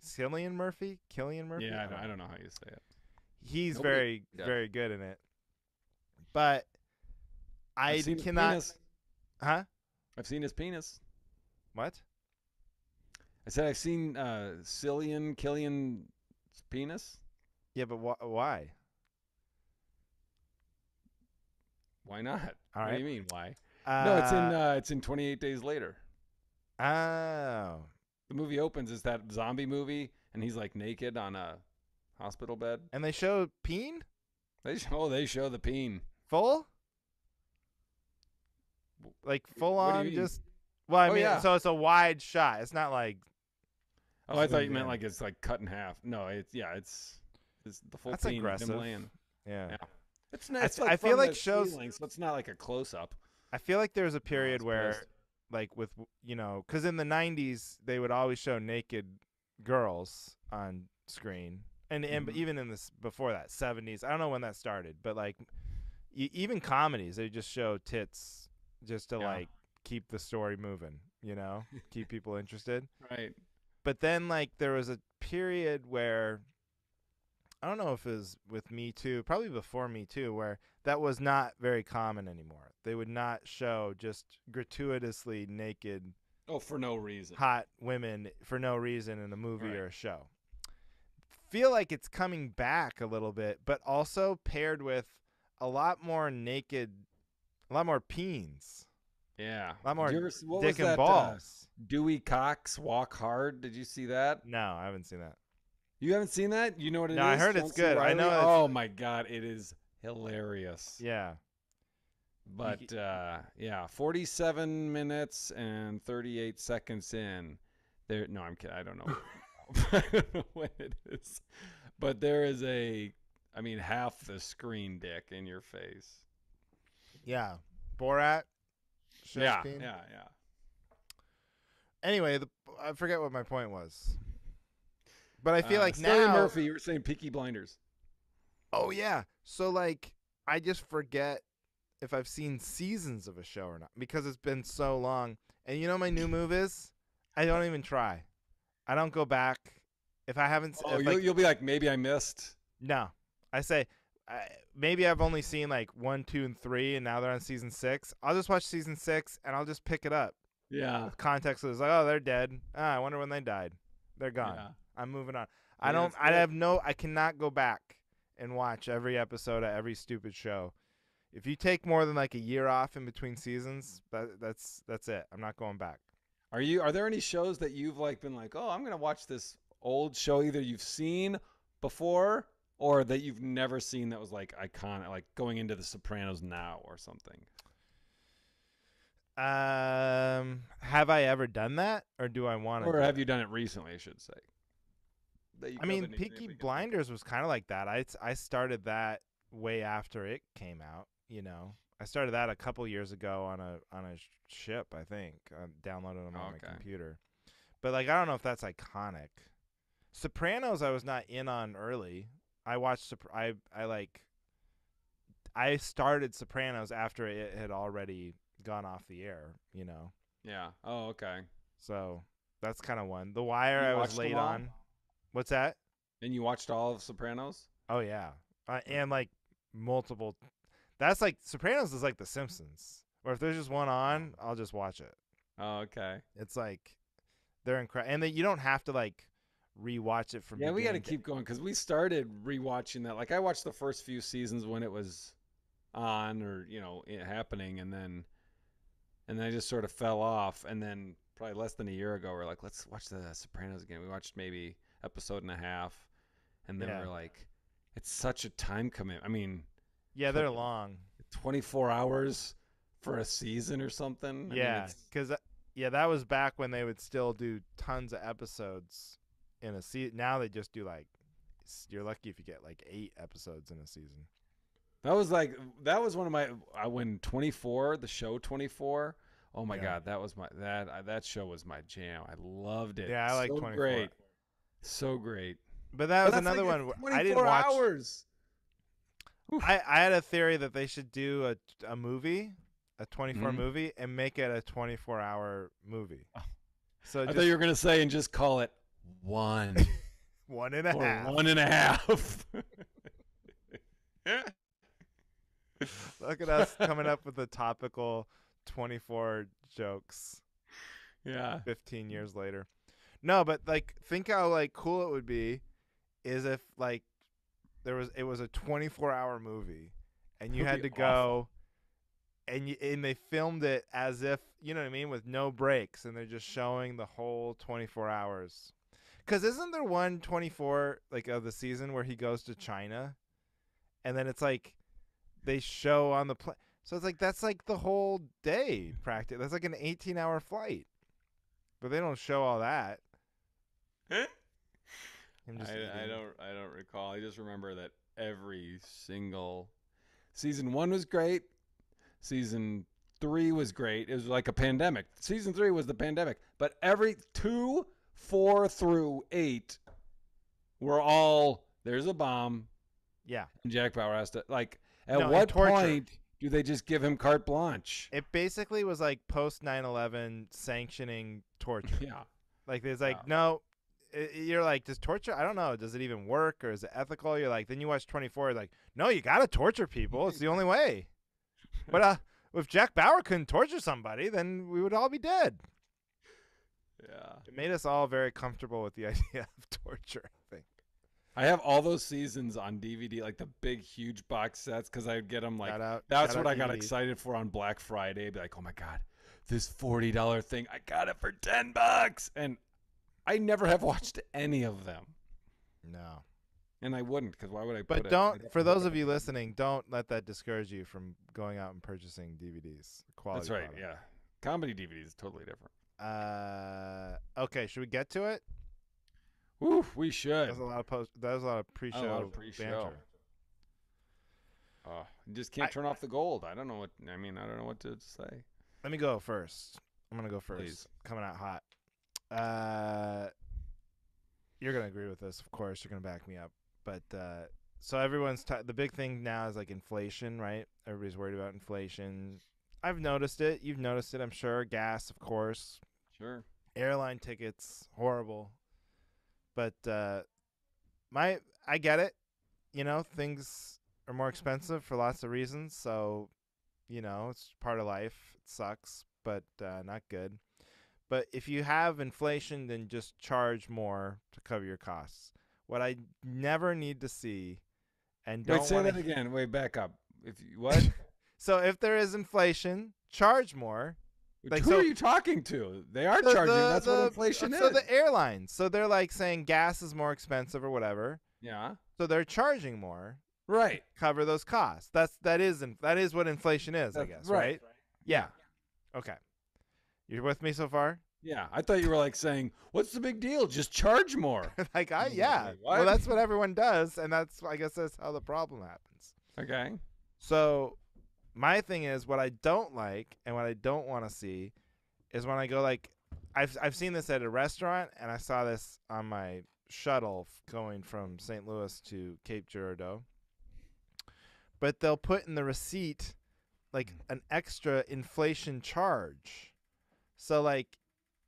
S1: Cillian Murphy.
S2: Yeah, I don't know how you say it.
S1: He's very good in it. But I cannot. Huh?
S2: I've seen his penis.
S1: What?
S2: I said I've seen Killian's penis.
S1: Yeah, but why?
S2: Why not?
S1: All right.
S2: What do you mean, why? No, it's in 28 Days Later.
S1: Oh.
S2: The movie opens as that zombie movie, and he's like naked on a hospital bed.
S1: And they show peen?
S2: They show the peen.
S1: Full? Like full on just well, I mean so it's a wide shot. It's not like
S2: I thought you meant like it's like cut in half. No, it's the full
S1: That's
S2: peen.
S1: aggressive.
S2: Him laying.
S1: Yeah.
S2: It's nice.
S1: I feel like shows
S2: ceiling, so it's not like a close up.
S1: I feel like there's a period where like with cuz in the 90s they would always show naked girls on screen. And even in this before that 70s, I don't know when that started, but like even comedies, they just show tits just to like keep the story moving, keep people interested.
S2: Right.
S1: But then like there was a period where I don't know if it was with Me Too, probably before Me Too, where that was not very common anymore. They would not show just gratuitously naked
S2: for no reason.
S1: Hot women for no reason in a movie or a show. Feel like it's coming back a little bit, but also paired with a lot more naked, a lot more peens.
S2: Yeah.
S1: A lot more dick and balls.
S2: Dewey Cox Walk Hard. Did you see that?
S1: No, I haven't seen that.
S2: You haven't seen that? You know what it is?
S1: No, I heard it's good. I know.
S2: Oh my God, it is hilarious.
S1: Yeah.
S2: But 47 minutes and 38 seconds in. No, I'm kidding. I don't know. I don't know when it is. But there is half the screen dick in your face.
S1: Yeah. Borat.
S2: Yeah.
S1: Anyway, I forget what my point was. But I feel like
S2: Cillian
S1: now
S2: Murphy, you were saying Peaky Blinders.
S1: Oh yeah. So like I just forget if I've seen seasons of a show or not because it's been so long. And you know my new move is? I don't even try. I don't go back if I haven't.
S2: Oh, you'll be like, maybe I missed.
S1: No, I say maybe I've only seen like 1, 2, and 3, and now they're on season 6. I'll just watch season 6 and I'll just pick it up
S2: Yeah.
S1: The context is like, oh, they're dead. I wonder when they died. They're gone.
S2: Yeah.
S1: I'm moving on.
S2: Yeah, it's
S1: I
S2: great.
S1: have no. I cannot go back and watch every episode of every stupid show. If you take more than like a year off in between seasons, that's it. I'm not going back.
S2: Are there any shows that you've like been like, oh, I'm gonna watch this old show either you've seen before or that you've never seen that was like iconic, like going into The Sopranos now or something?
S1: Have I ever done that, or do I want to?
S2: Or have you done it recently, I should say? That you
S1: I mean,
S2: covered
S1: Peaky
S2: significant-
S1: Blinders was kind of like that. I started that way after it came out. You know, I started that a couple years ago on a ship. I think I downloaded them on my
S2: Okay.
S1: computer. But like, I don't know if that's iconic. Sopranos, I was not in on early. I watched. I started Sopranos after it had already gone off the air. You know,
S2: Yeah. Oh, okay.
S1: so that's kind of one. The Wire,
S2: You
S1: I was
S2: watched them
S1: late
S2: all?
S1: on. What's that?
S2: And you watched all of Sopranos?
S1: Oh yeah, and like multiple. That's like Sopranos is like The Simpsons, or if there's just one on, I'll just watch it.
S2: Oh, okay.
S1: It's like they're incredible, and you don't have to like rewatch it from.
S2: Yeah, we got to
S1: beginning
S2: keep going because we started rewatching that. Like I watched the first few seasons when it was on or it happening, and then I just sort of fell off. And then probably less than a year ago, we're like, let's watch the Sopranos again. We watched maybe episode and a half, and then
S1: Yeah.
S2: we're like, it's such a time commitment. I mean,
S1: Yeah, they're long.
S2: 24 hours for a season or something. I mean,
S1: Yeah,
S2: it's-
S1: because that was back when they would still do tons of episodes in a season. Now they just do like, you're lucky if you get like 8 episodes in a season.
S2: that was one of my when 24, the show 24. Oh my
S1: Yeah.
S2: God, that was that show was my jam. I loved it.
S1: Yeah, I like
S2: so
S1: 24.
S2: Great, so great.
S1: But that was
S2: But that's
S1: another
S2: like
S1: one.
S2: 24
S1: I didn't watch.
S2: hours.
S1: I had a theory that they should do a movie, a 24
S2: Mhm.
S1: movie, and make it a 24-hour movie. So
S2: I
S1: just
S2: thought you were gonna say and just call it one
S1: one and a
S2: or
S1: half.
S2: 1.5.
S1: Look at us coming up with the topical 24 jokes
S2: Yeah.
S1: 15 years later. No, but like think how like cool it would be is if like it was a 24-hour movie and you
S2: That'd
S1: had to
S2: be
S1: go and they filmed it as if, you know what I mean, with no breaks, and they're just showing the whole 24 hours. Cuz isn't there one 24 like of the season where he goes to China and then it's like they show on the plane. So it's like that's like the whole day practice. That's like an 18-hour flight. But they don't show all that. I'm just
S2: I
S1: eating.
S2: don't recall. I just remember that every single season 1 was great. Season 3 was great. It was like a pandemic. Season 3 was the pandemic. But every 2, 4 through 8 were all there's a bomb.
S1: Yeah.
S2: And Jack Bauer has to at
S1: No, and
S2: what
S1: torture.
S2: point do they just give him carte blanche?
S1: It basically was like post 9/11 sanctioning torture.
S2: Yeah.
S1: Like there's like
S2: Yeah.
S1: no you're like, does torture, I don't know, does it even work or is it ethical? You're like, then you watch 24, you're like, no, you got to torture people. It's the only way. But if Jack Bauer couldn't torture somebody, then we would all be dead.
S2: Yeah.
S1: It made us all very comfortable with the idea of torture, I think.
S2: I have all those seasons on DVD, like the big, huge box sets, because I'd get them like.
S1: Shout
S2: That's
S1: out
S2: what I got
S1: DVDs.
S2: excited for on Black Friday. I'd be like, oh my God, this $40 thing, I got it for $10. And I never have watched any of them.
S1: No.
S2: And I wouldn't, because why would I put
S1: But
S2: it?
S1: don't, for those of you listening, don't let that discourage you from going out and purchasing DVDs. Quality
S2: That's right,
S1: product.
S2: yeah. Comedy DVD is totally different.
S1: Okay, should we get to it?
S2: Woo, we should.
S1: That was a lot of pre-show.
S2: A lot of pre-show.
S1: banter.
S2: You just can't turn off the gold. I don't know what to say.
S1: Let me go first. I'm gonna go first.
S2: Please.
S1: Coming out hot. You're gonna agree with this, of course. You're gonna back me up. But so everyone's the big thing now is like inflation, right? Everybody's worried about inflation. I've noticed it. You've noticed it, I'm sure. Gas, of course.
S2: Sure.
S1: Airline tickets, horrible. But I get it. You know, things are more expensive for lots of reasons. So, you know, it's part of life. It sucks, but not good. But if you have inflation, then just charge more to cover your costs. What I never need to see and
S2: Wait,
S1: don't
S2: say
S1: want
S2: that
S1: to.
S2: again. Wait, back up. If you, what?
S1: So if there is inflation, charge more. Like,
S2: Who
S1: so
S2: are you talking to? They are
S1: the,
S2: charging.
S1: the,
S2: That's what inflation
S1: so
S2: is.
S1: the airlines. So they're like saying gas is more expensive or whatever.
S2: Yeah.
S1: So they're charging more.
S2: Right.
S1: Cover those costs. That is what inflation is, I guess, right? Yeah. Okay. You're with me so far?
S2: Yeah. I thought you were like saying, "What's the big deal? Just charge more."
S1: Like
S2: Wait,
S1: well,
S2: what?
S1: that's what everyone does, and I guess that's how the problem happens.
S2: Okay.
S1: So my thing is, what I don't like and what I don't want to see is when I go, like, I've seen this at a restaurant, and I saw this on my shuttle going from St. Louis to Cape Girardeau. But they'll put in the receipt like an extra inflation charge. So like,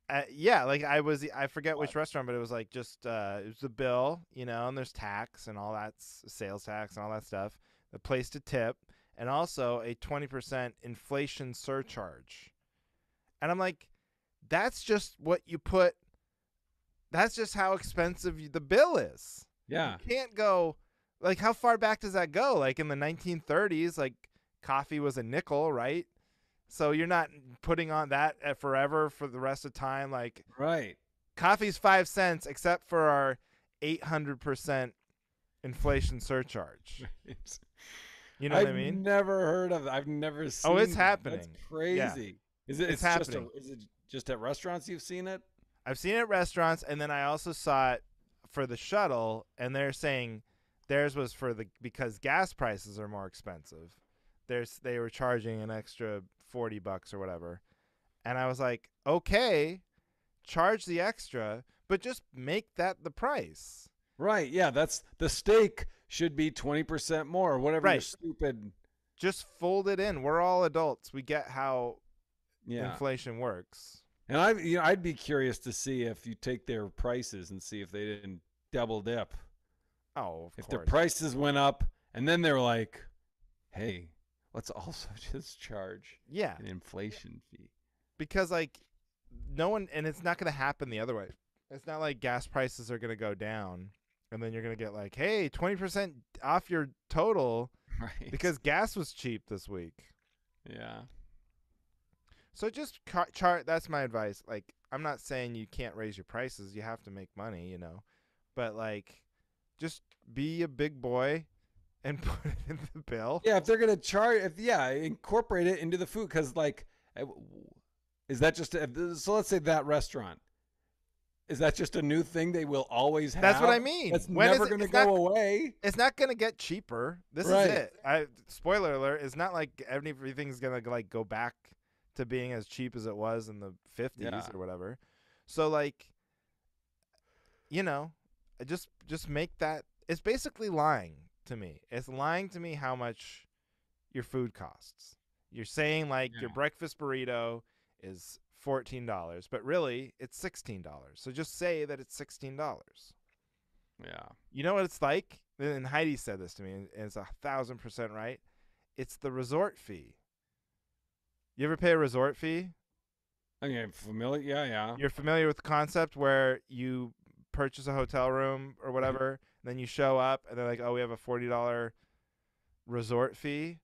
S1: like I forget which restaurant, but it was like just it was the bill, and there's tax and all that, sales tax and all that stuff. The place to tip, and also a 20% inflation surcharge. And I'm like, that's just what you put. That's just how expensive the bill is.
S2: Yeah.
S1: You can't go, like, how far back does that go? Like in the 1930s, like coffee was a nickel, right? So you're not putting on that forever for the rest of time. Like,
S2: Right.
S1: coffee's 5 cents except for our 800% inflation surcharge. You know what I mean?
S2: I've never heard of it. I've never seen.
S1: Oh, it's
S2: that.
S1: happening.
S2: That's crazy.
S1: Yeah.
S2: Is it?
S1: It's happening.
S2: Is it just at restaurants you've seen it?
S1: I've seen it at restaurants, and then I also saw it for the shuttle, and they're saying theirs was because gas prices are more expensive. They were charging an extra $40 or whatever. And I was like, okay, charge the extra, but just make that the price.
S2: Right. Yeah. That's the steak should be 20% more or whatever.
S1: Right.
S2: Your stupid.
S1: Just fold it in. We're all adults. We get how
S2: Yeah.
S1: inflation works.
S2: And I'd be curious to see if you take their prices and see if they didn't double dip.
S1: Oh, of
S2: If
S1: course.
S2: their prices went up and then they're like, hey, let's also just charge an inflation fee.
S1: Because, like, no one, and it's not going to happen the other way. It's not like gas prices are going to go down and then you're going to get like, hey, 20% off your total
S2: Right.
S1: because gas was cheap this week.
S2: Yeah.
S1: So just chart. That's my advice. Like, I'm not saying you can't raise your prices. You have to make money, But, like, just be a big boy and put it in the bill.
S2: Yeah, if they're gonna charge, incorporate it into the food, because like, is that just so? Let's say that restaurant, is that just a new thing they will always have?
S1: That's what I mean.
S2: That's
S1: When
S2: never
S1: is it-
S2: gonna
S1: it's
S2: go
S1: not-
S2: away.
S1: It's not gonna get cheaper. This
S2: Right.
S1: is it. Spoiler alert. It's not like everything's gonna like go back to being as cheap as it was in the 50s or whatever. So like, just make that. It's basically lying to me. It's lying to me how much your food costs. You're saying like your breakfast burrito is $14, but really it's $16. So just say that it's $16.
S2: Yeah.
S1: You know what it's like? And Heidi said this to me, and it's 1,000% right. It's the resort fee. You ever pay a resort fee?
S2: Okay, familiar? Yeah.
S1: You're familiar with the concept where you purchase a hotel room or whatever, and then you show up, and they're like, "Oh, we have a $40 resort fee."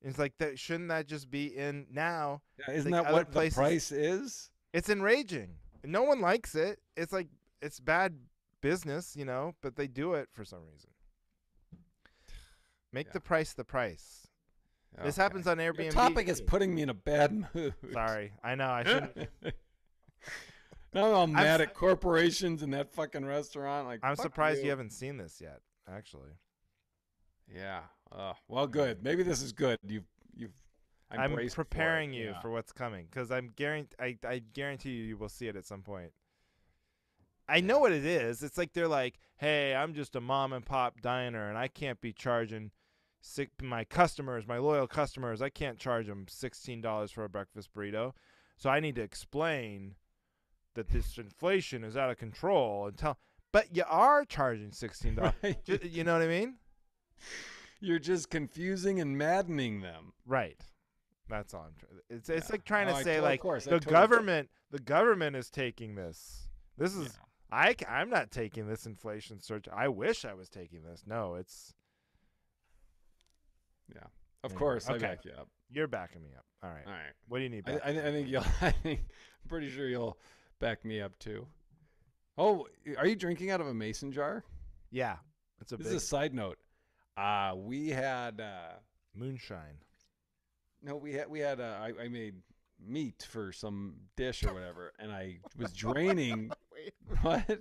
S1: And it's like, shouldn't that just be in now?
S2: Isn't
S1: like
S2: that
S1: other
S2: what
S1: places-
S2: the price is?
S1: It's enraging. No one likes it. It's like it's bad business, but they do it for some reason. Make the price the price. This happens on Airbnb.
S2: The topic is putting me in a bad mood.
S1: Sorry, I know I shouldn't.
S2: Now I'm mad at corporations and that fucking restaurant. Like,
S1: I'm
S2: fuck
S1: surprised you haven't seen this yet. Actually,
S2: Yeah. Well, good. Maybe this is good. I'm
S1: preparing you for what's coming because I guarantee you will see it at some point. I know what it is. It's like they're like, "Hey, I'm just a mom and pop diner, and I can't be charging my loyal customers. I can't charge them $16 for a breakfast burrito. So I need to explain that this inflation is out of control and tell." But you are charging $16.
S2: Right.
S1: You know what I mean?
S2: You're just confusing and maddening them.
S1: Right. That's all I'm trying. It's like trying to say
S2: of
S1: like
S2: course,
S1: the government is taking this. This is I'm not taking this inflation surge. I wish I was taking this. No, it's
S2: Of
S1: anyway,
S2: course,
S1: okay.
S2: I back you up.
S1: You're backing me up. All right.
S2: All right.
S1: What do you need?
S2: I think you'll. I'm pretty sure you'll back me up too. Oh, are you drinking out of a mason jar?
S1: Yeah, it's
S2: This is a side note. We had
S1: moonshine.
S2: no, we had. I made meat for some dish or whatever, and I was draining.
S1: Wait.
S2: What?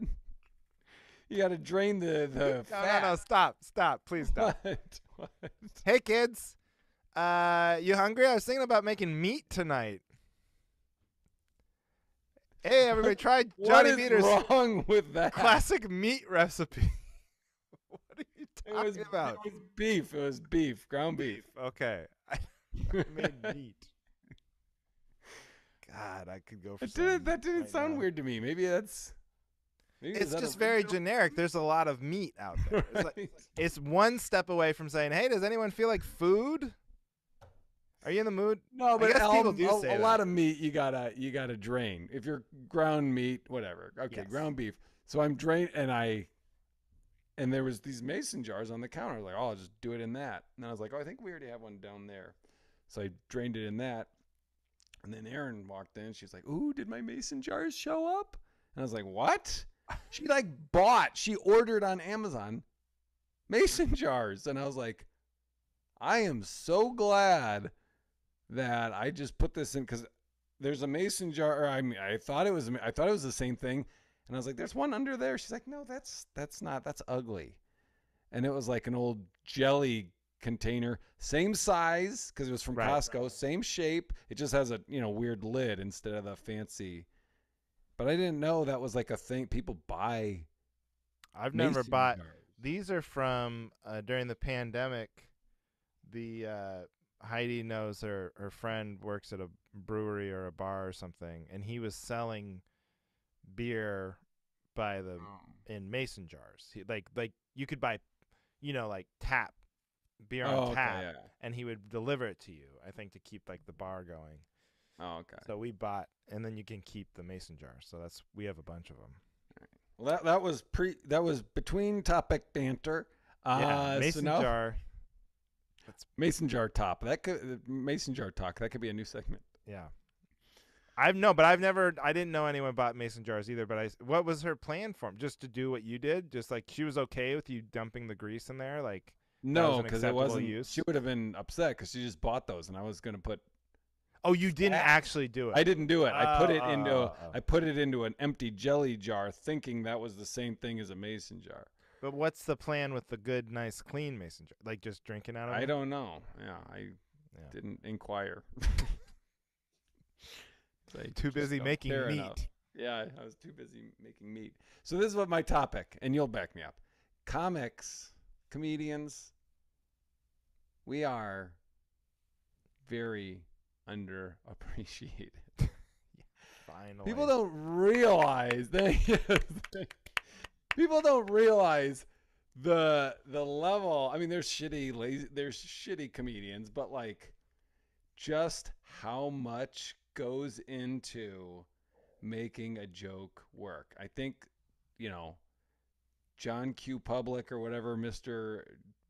S2: You got to drain the fat.
S1: No, stop, please stop.
S2: What?
S1: Hey kids, you hungry? I was thinking about making meat tonight. Hey everybody, try Johnny Meter's
S2: What is wrong with that?
S1: classic meat recipe. What are you talking about?
S2: It was beef. It was beef. Ground beef.
S1: Okay. I made meat. God, I could go for
S2: That didn't sound weird to me. Maybe that's.
S1: It's just very generic. There's a lot of meat out there. It's,
S2: Right.
S1: it's one step away from saying, "Hey, does anyone feel like food? Are you in the mood?"
S2: No, but
S1: I guess people do say
S2: a
S1: that.
S2: lot of meat you gotta drain. If you're ground meat, whatever. Okay,
S1: Yes.
S2: ground beef. So I'm drained, and there was these mason jars on the counter. Like, oh, I'll just do it in that. And then I was like, oh, I think we already have one down there. So I drained it in that. And then Erin walked in. She's like, ooh, did my mason jars show up? And I was like, what? She ordered on Amazon mason jars. And I was like, I am so glad that I just put this in, because there's a mason jar. I thought it was the same thing. And I was like, there's one under there. She's like, no, that's not, that's ugly. And it was like an old jelly container, same size, because it was from Costco, same shape. It just has a weird lid instead of the fancy. But I didn't know that was like a thing people buy.
S1: I've never bought. These are from during the pandemic. The Heidi knows her friend works at a brewery or a bar or something, and he was selling beer by the in mason jars. Like you could buy, like tap beer on tap, and he would deliver it to you. I think to keep like the bar going.
S2: Oh, okay.
S1: So we bought, and then you can keep the mason jars. So we have a bunch of them.
S2: Well, that was between topic banter.
S1: Mason jar.
S2: Mason jar top. Mason jar talk. That could be a new segment.
S1: Yeah. I didn't know anyone bought mason jars either, but what was her plan for him? Just to do what you did? Just like she was okay with you dumping the grease in there? Like,
S2: no, because it wasn't.
S1: Use?
S2: She would have been upset because she just bought those, and I was going to put.
S1: Oh, you didn't actually do it.
S2: I didn't do it. I put it into an empty jelly jar, thinking that was the same thing as a mason jar.
S1: But what's the plan with the good, nice, clean mason jar? Like just drinking out of it?
S2: I don't know. Yeah, I didn't inquire.
S1: Too busy making meat.
S2: Enough. Yeah, I was too busy making meat. So this is what my topic, and you'll back me up. Comics, comedians, we are very underappreciated.
S1: Finally.
S2: People don't realize people don't realize the level. I mean, there's shitty comedians, but like just how much goes into making a joke work. I think, John Q. Public or whatever, Mr.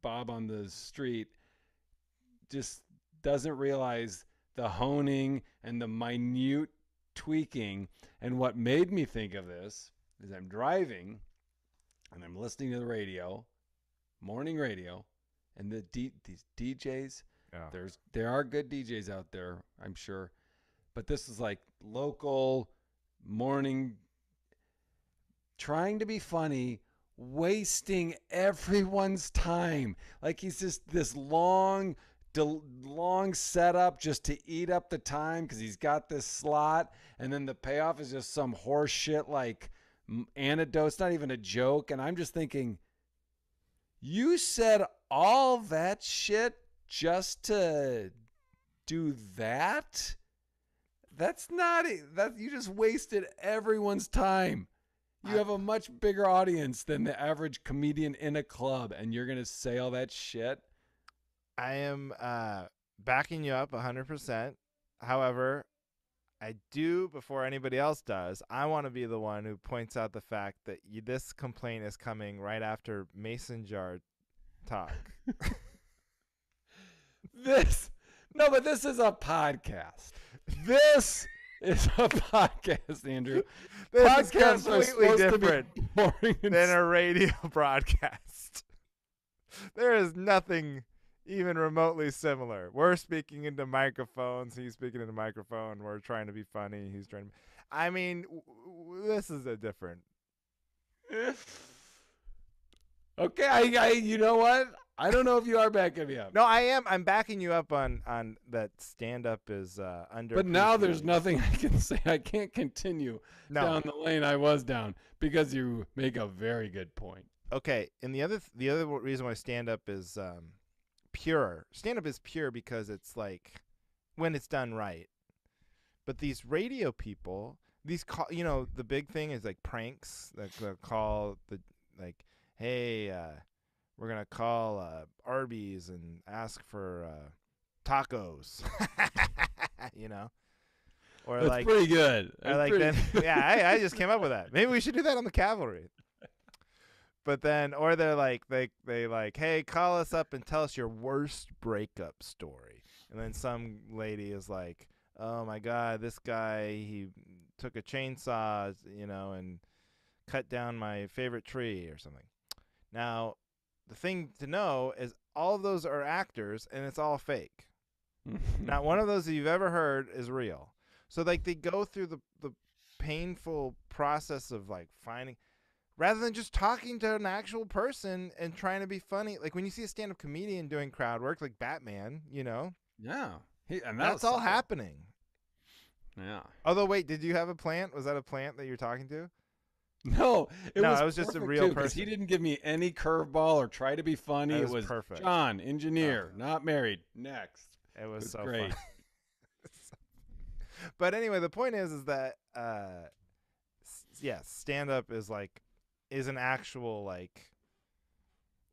S2: Bob on the street, just doesn't realize the honing and the minute tweaking. And what made me think of this is I'm driving and I'm listening to the radio, morning radio, and these DJs, there are good DJs out there, I'm sure. But this is like local morning, trying to be funny, wasting everyone's time. Like he's just this long setup just to eat up the time because he's got this slot. And then the payoff is just some horse shit like anecdote. It's not even a joke. And I'm just thinking, you said all that shit just to do that? That's not it. You just wasted everyone's time. You have a much bigger audience than the average comedian in a club, and you're going to say all that shit?
S1: I am backing you up 100%. However, I do, before anybody else does, I want to be the one who points out the fact that this complaint is coming right after mason jar talk.
S2: But this is a podcast. This is a podcast, Andrew.
S1: This
S2: Podcasts
S1: is completely different
S2: boring
S1: than a radio broadcast. There is nothing even remotely similar. We're speaking into microphones. He's speaking into a microphone. We're trying to be funny. He's trying to. I mean, this is a different.
S2: Okay, I you know what? I don't know if you are backing me up.
S1: No, I am. I'm backing you up on that. Stand up is under.
S2: But now there's nothing I can say. I can't continue down the lane I was down because you make a very good point.
S1: Okay, and the other reason why stand up is pure. Stand up is pure because it's like when it's done right. But these radio people, the big thing is like pranks. Like they'll call hey, we're gonna call Arby's and ask for tacos. Or
S2: that's
S1: like
S2: pretty good.
S1: Or like then, yeah, I just came up with that. Maybe we should do that on the Cavalry. But then, or they're like, they like, hey, call us up and tell us your worst breakup story. And then some lady is like, oh my God, this guy, he took a chainsaw, and cut down my favorite tree or something. Now, the thing to know is all of those are actors and it's all fake. Not one of those that you've ever heard is real. So like they go through the painful process of like finding, rather than just talking to an actual person and trying to be funny. Like when you see a stand-up comedian doing crowd work, like Batman,
S2: Yeah. And
S1: that's all happening.
S2: Yeah.
S1: Although, wait, did you have a plant? Was that a plant that you're talking to?
S2: No, it was
S1: just a real person.
S2: He didn't give me any curveball or try to be funny.
S1: It was perfect.
S2: John, engineer, not married. Next.
S1: It was so
S2: great.
S1: Fun. But anyway, the point is that yes, stand-up is an actual, like,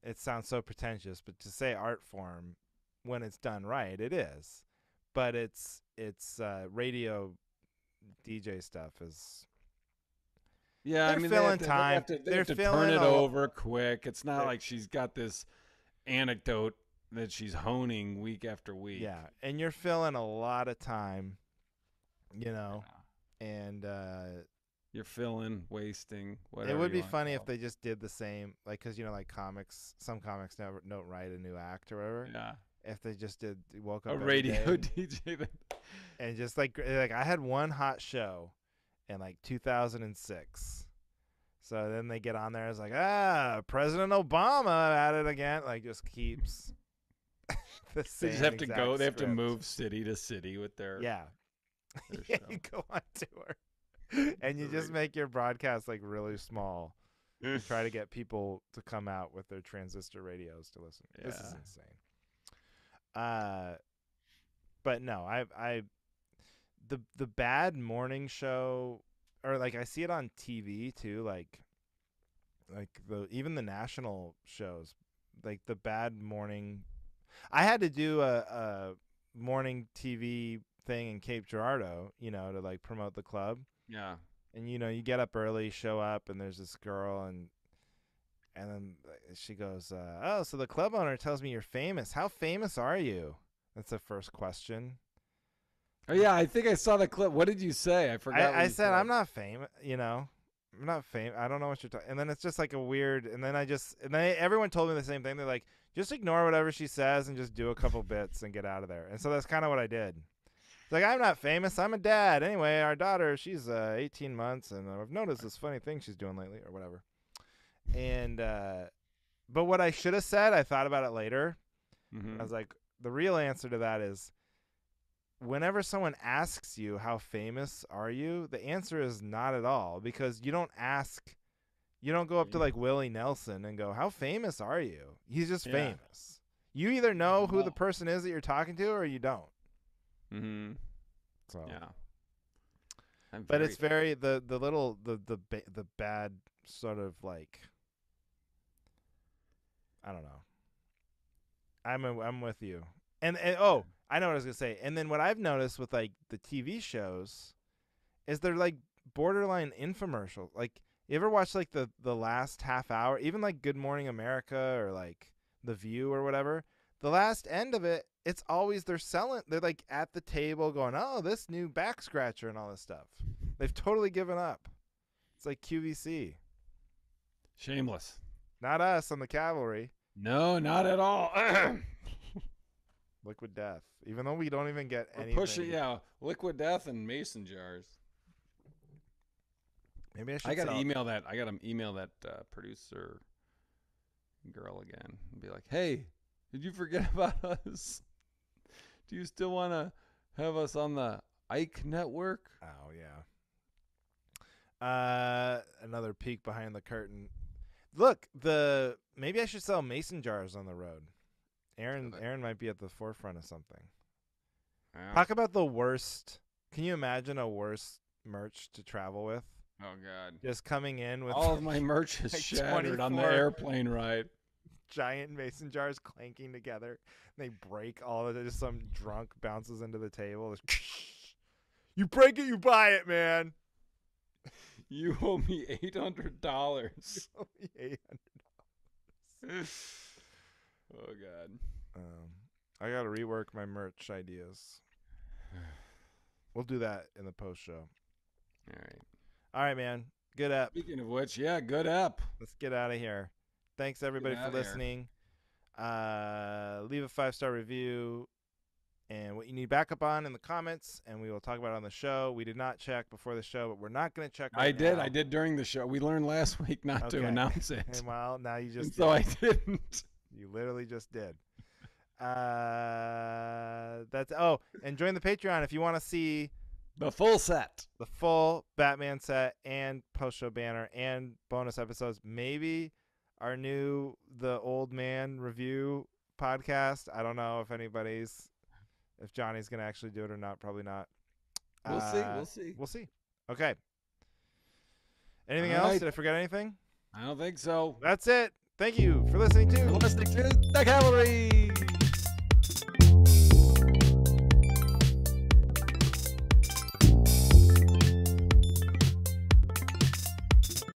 S1: it sounds so pretentious, but to say art form when it's done right, it is. But it's radio DJ stuff is.
S2: Yeah,
S1: they're filling time.
S2: They have to turn it over quick. It's not like she's got this anecdote that she's honing week after week.
S1: Yeah, and you're filling a lot of time, and
S2: you're filling, wasting, whatever.
S1: It would be funny if they just did the same, like, because comics. Some comics don't write a new act or whatever.
S2: Yeah.
S1: If they just woke up
S2: a radio DJ,
S1: and just like I had one hot show in like 2006. So then they get on there, it's like, President Obama at it again. Like, just keeps the same.
S2: They just have to go. They have
S1: script.
S2: to move city to city with their
S1: yeah.
S2: Their
S1: You go on tour, and you just make your broadcast like really small. You try to get people to come out with their transistor radios to listen. Yeah. This is insane. But no, the bad morning show, or like I see it on TV too, like even the national shows, like the bad morning. I had to do a morning TV thing in Cape Girardeau, to like promote the club.
S2: Yeah.
S1: And you get up early, show up, and there's this girl, and then she goes, "Oh, so the club owner tells me you're famous. How famous are you?" That's the first question.
S2: Oh yeah, I think I saw the clip. What did you say? I forgot.
S1: I said I'm not famous. I'm not famous. I don't know what you're talking. And then it's just like a weird. And then everyone told me the same thing. They're like, just ignore whatever she says and just do a couple bits and get out of there. And so that's kind of what I did. It's like, I'm not famous. I'm a dad. Anyway, our daughter, she's 18 months, and I've noticed this funny thing she's doing lately, or whatever. And but what I should have said, I thought about it later.
S2: Mm-hmm.
S1: I was like, the real answer to that is, whenever someone asks you how famous are you, the answer is not at all, because you don't go up to like Willie Nelson and go, how famous are you? He's just famous. You either know who the person is that you're talking to, or you don't.
S2: Mm-hmm.
S1: So
S2: yeah.
S1: But it's very the bad sort of like, I don't know. I'm with you. And oh, I know what I was gonna say. And then what I've noticed with like the TV shows is they're like borderline infomercial. Like, you ever watch like the last half hour, even like Good Morning America or like The View or whatever? The last end of it, it's always they're like at the table going, oh, this new back scratcher and all this stuff. They've totally given up. It's like QVC.
S2: Shameless.
S1: Not us on the Cavalry.
S2: No, not at all.
S1: Liquid Death. Even though we don't even get
S2: We're
S1: anything.
S2: pushing, Liquid Death and mason jars.
S1: Maybe I should.
S2: I gotta email that. I gotta email that producer girl again and be like, "Hey, did you forget about us? Do you still want to have us on the Ike Network?"
S1: Oh yeah. Another peek behind the curtain. Look, maybe I should sell mason jars on the road. Aaron might be at the forefront of something.
S2: Yeah.
S1: Talk about the worst. Can you imagine a worse merch to travel with?
S2: Oh God!
S1: Just coming in with
S2: all of my merch is
S1: like
S2: shattered on the
S1: 24
S2: airplane ride.
S1: giant mason jars clanking together. They break all of it. Just some drunk bounces into the table. You break it, you buy it, man.
S2: You owe me $800.
S1: $800.
S2: Oh God.
S1: I gotta rework my merch ideas. We'll do that in the post show. All right, man. Good app.
S2: Speaking of which, good app.
S1: Let's get out of here. Thanks everybody for listening. Leave a 5-star review and what you need backup on in the comments, and we will talk about it on the show. We did not check before the show, but we're not going to check right now.
S2: I did during the show. We learned last week not to announce it.
S1: And well, now you just
S2: so I didn't.
S1: You literally just did. And join the Patreon if you want to see
S2: the full set,
S1: the full Batman set and post-show banner and bonus episodes. Maybe our new The Old Man review podcast. I don't know if Johnny's going to actually do it or not. Probably not.
S2: We'll see.
S1: Okay. Anything else? Did I forget anything?
S2: I don't think so.
S1: That's it. Thank you for listening to
S2: The Cavalry.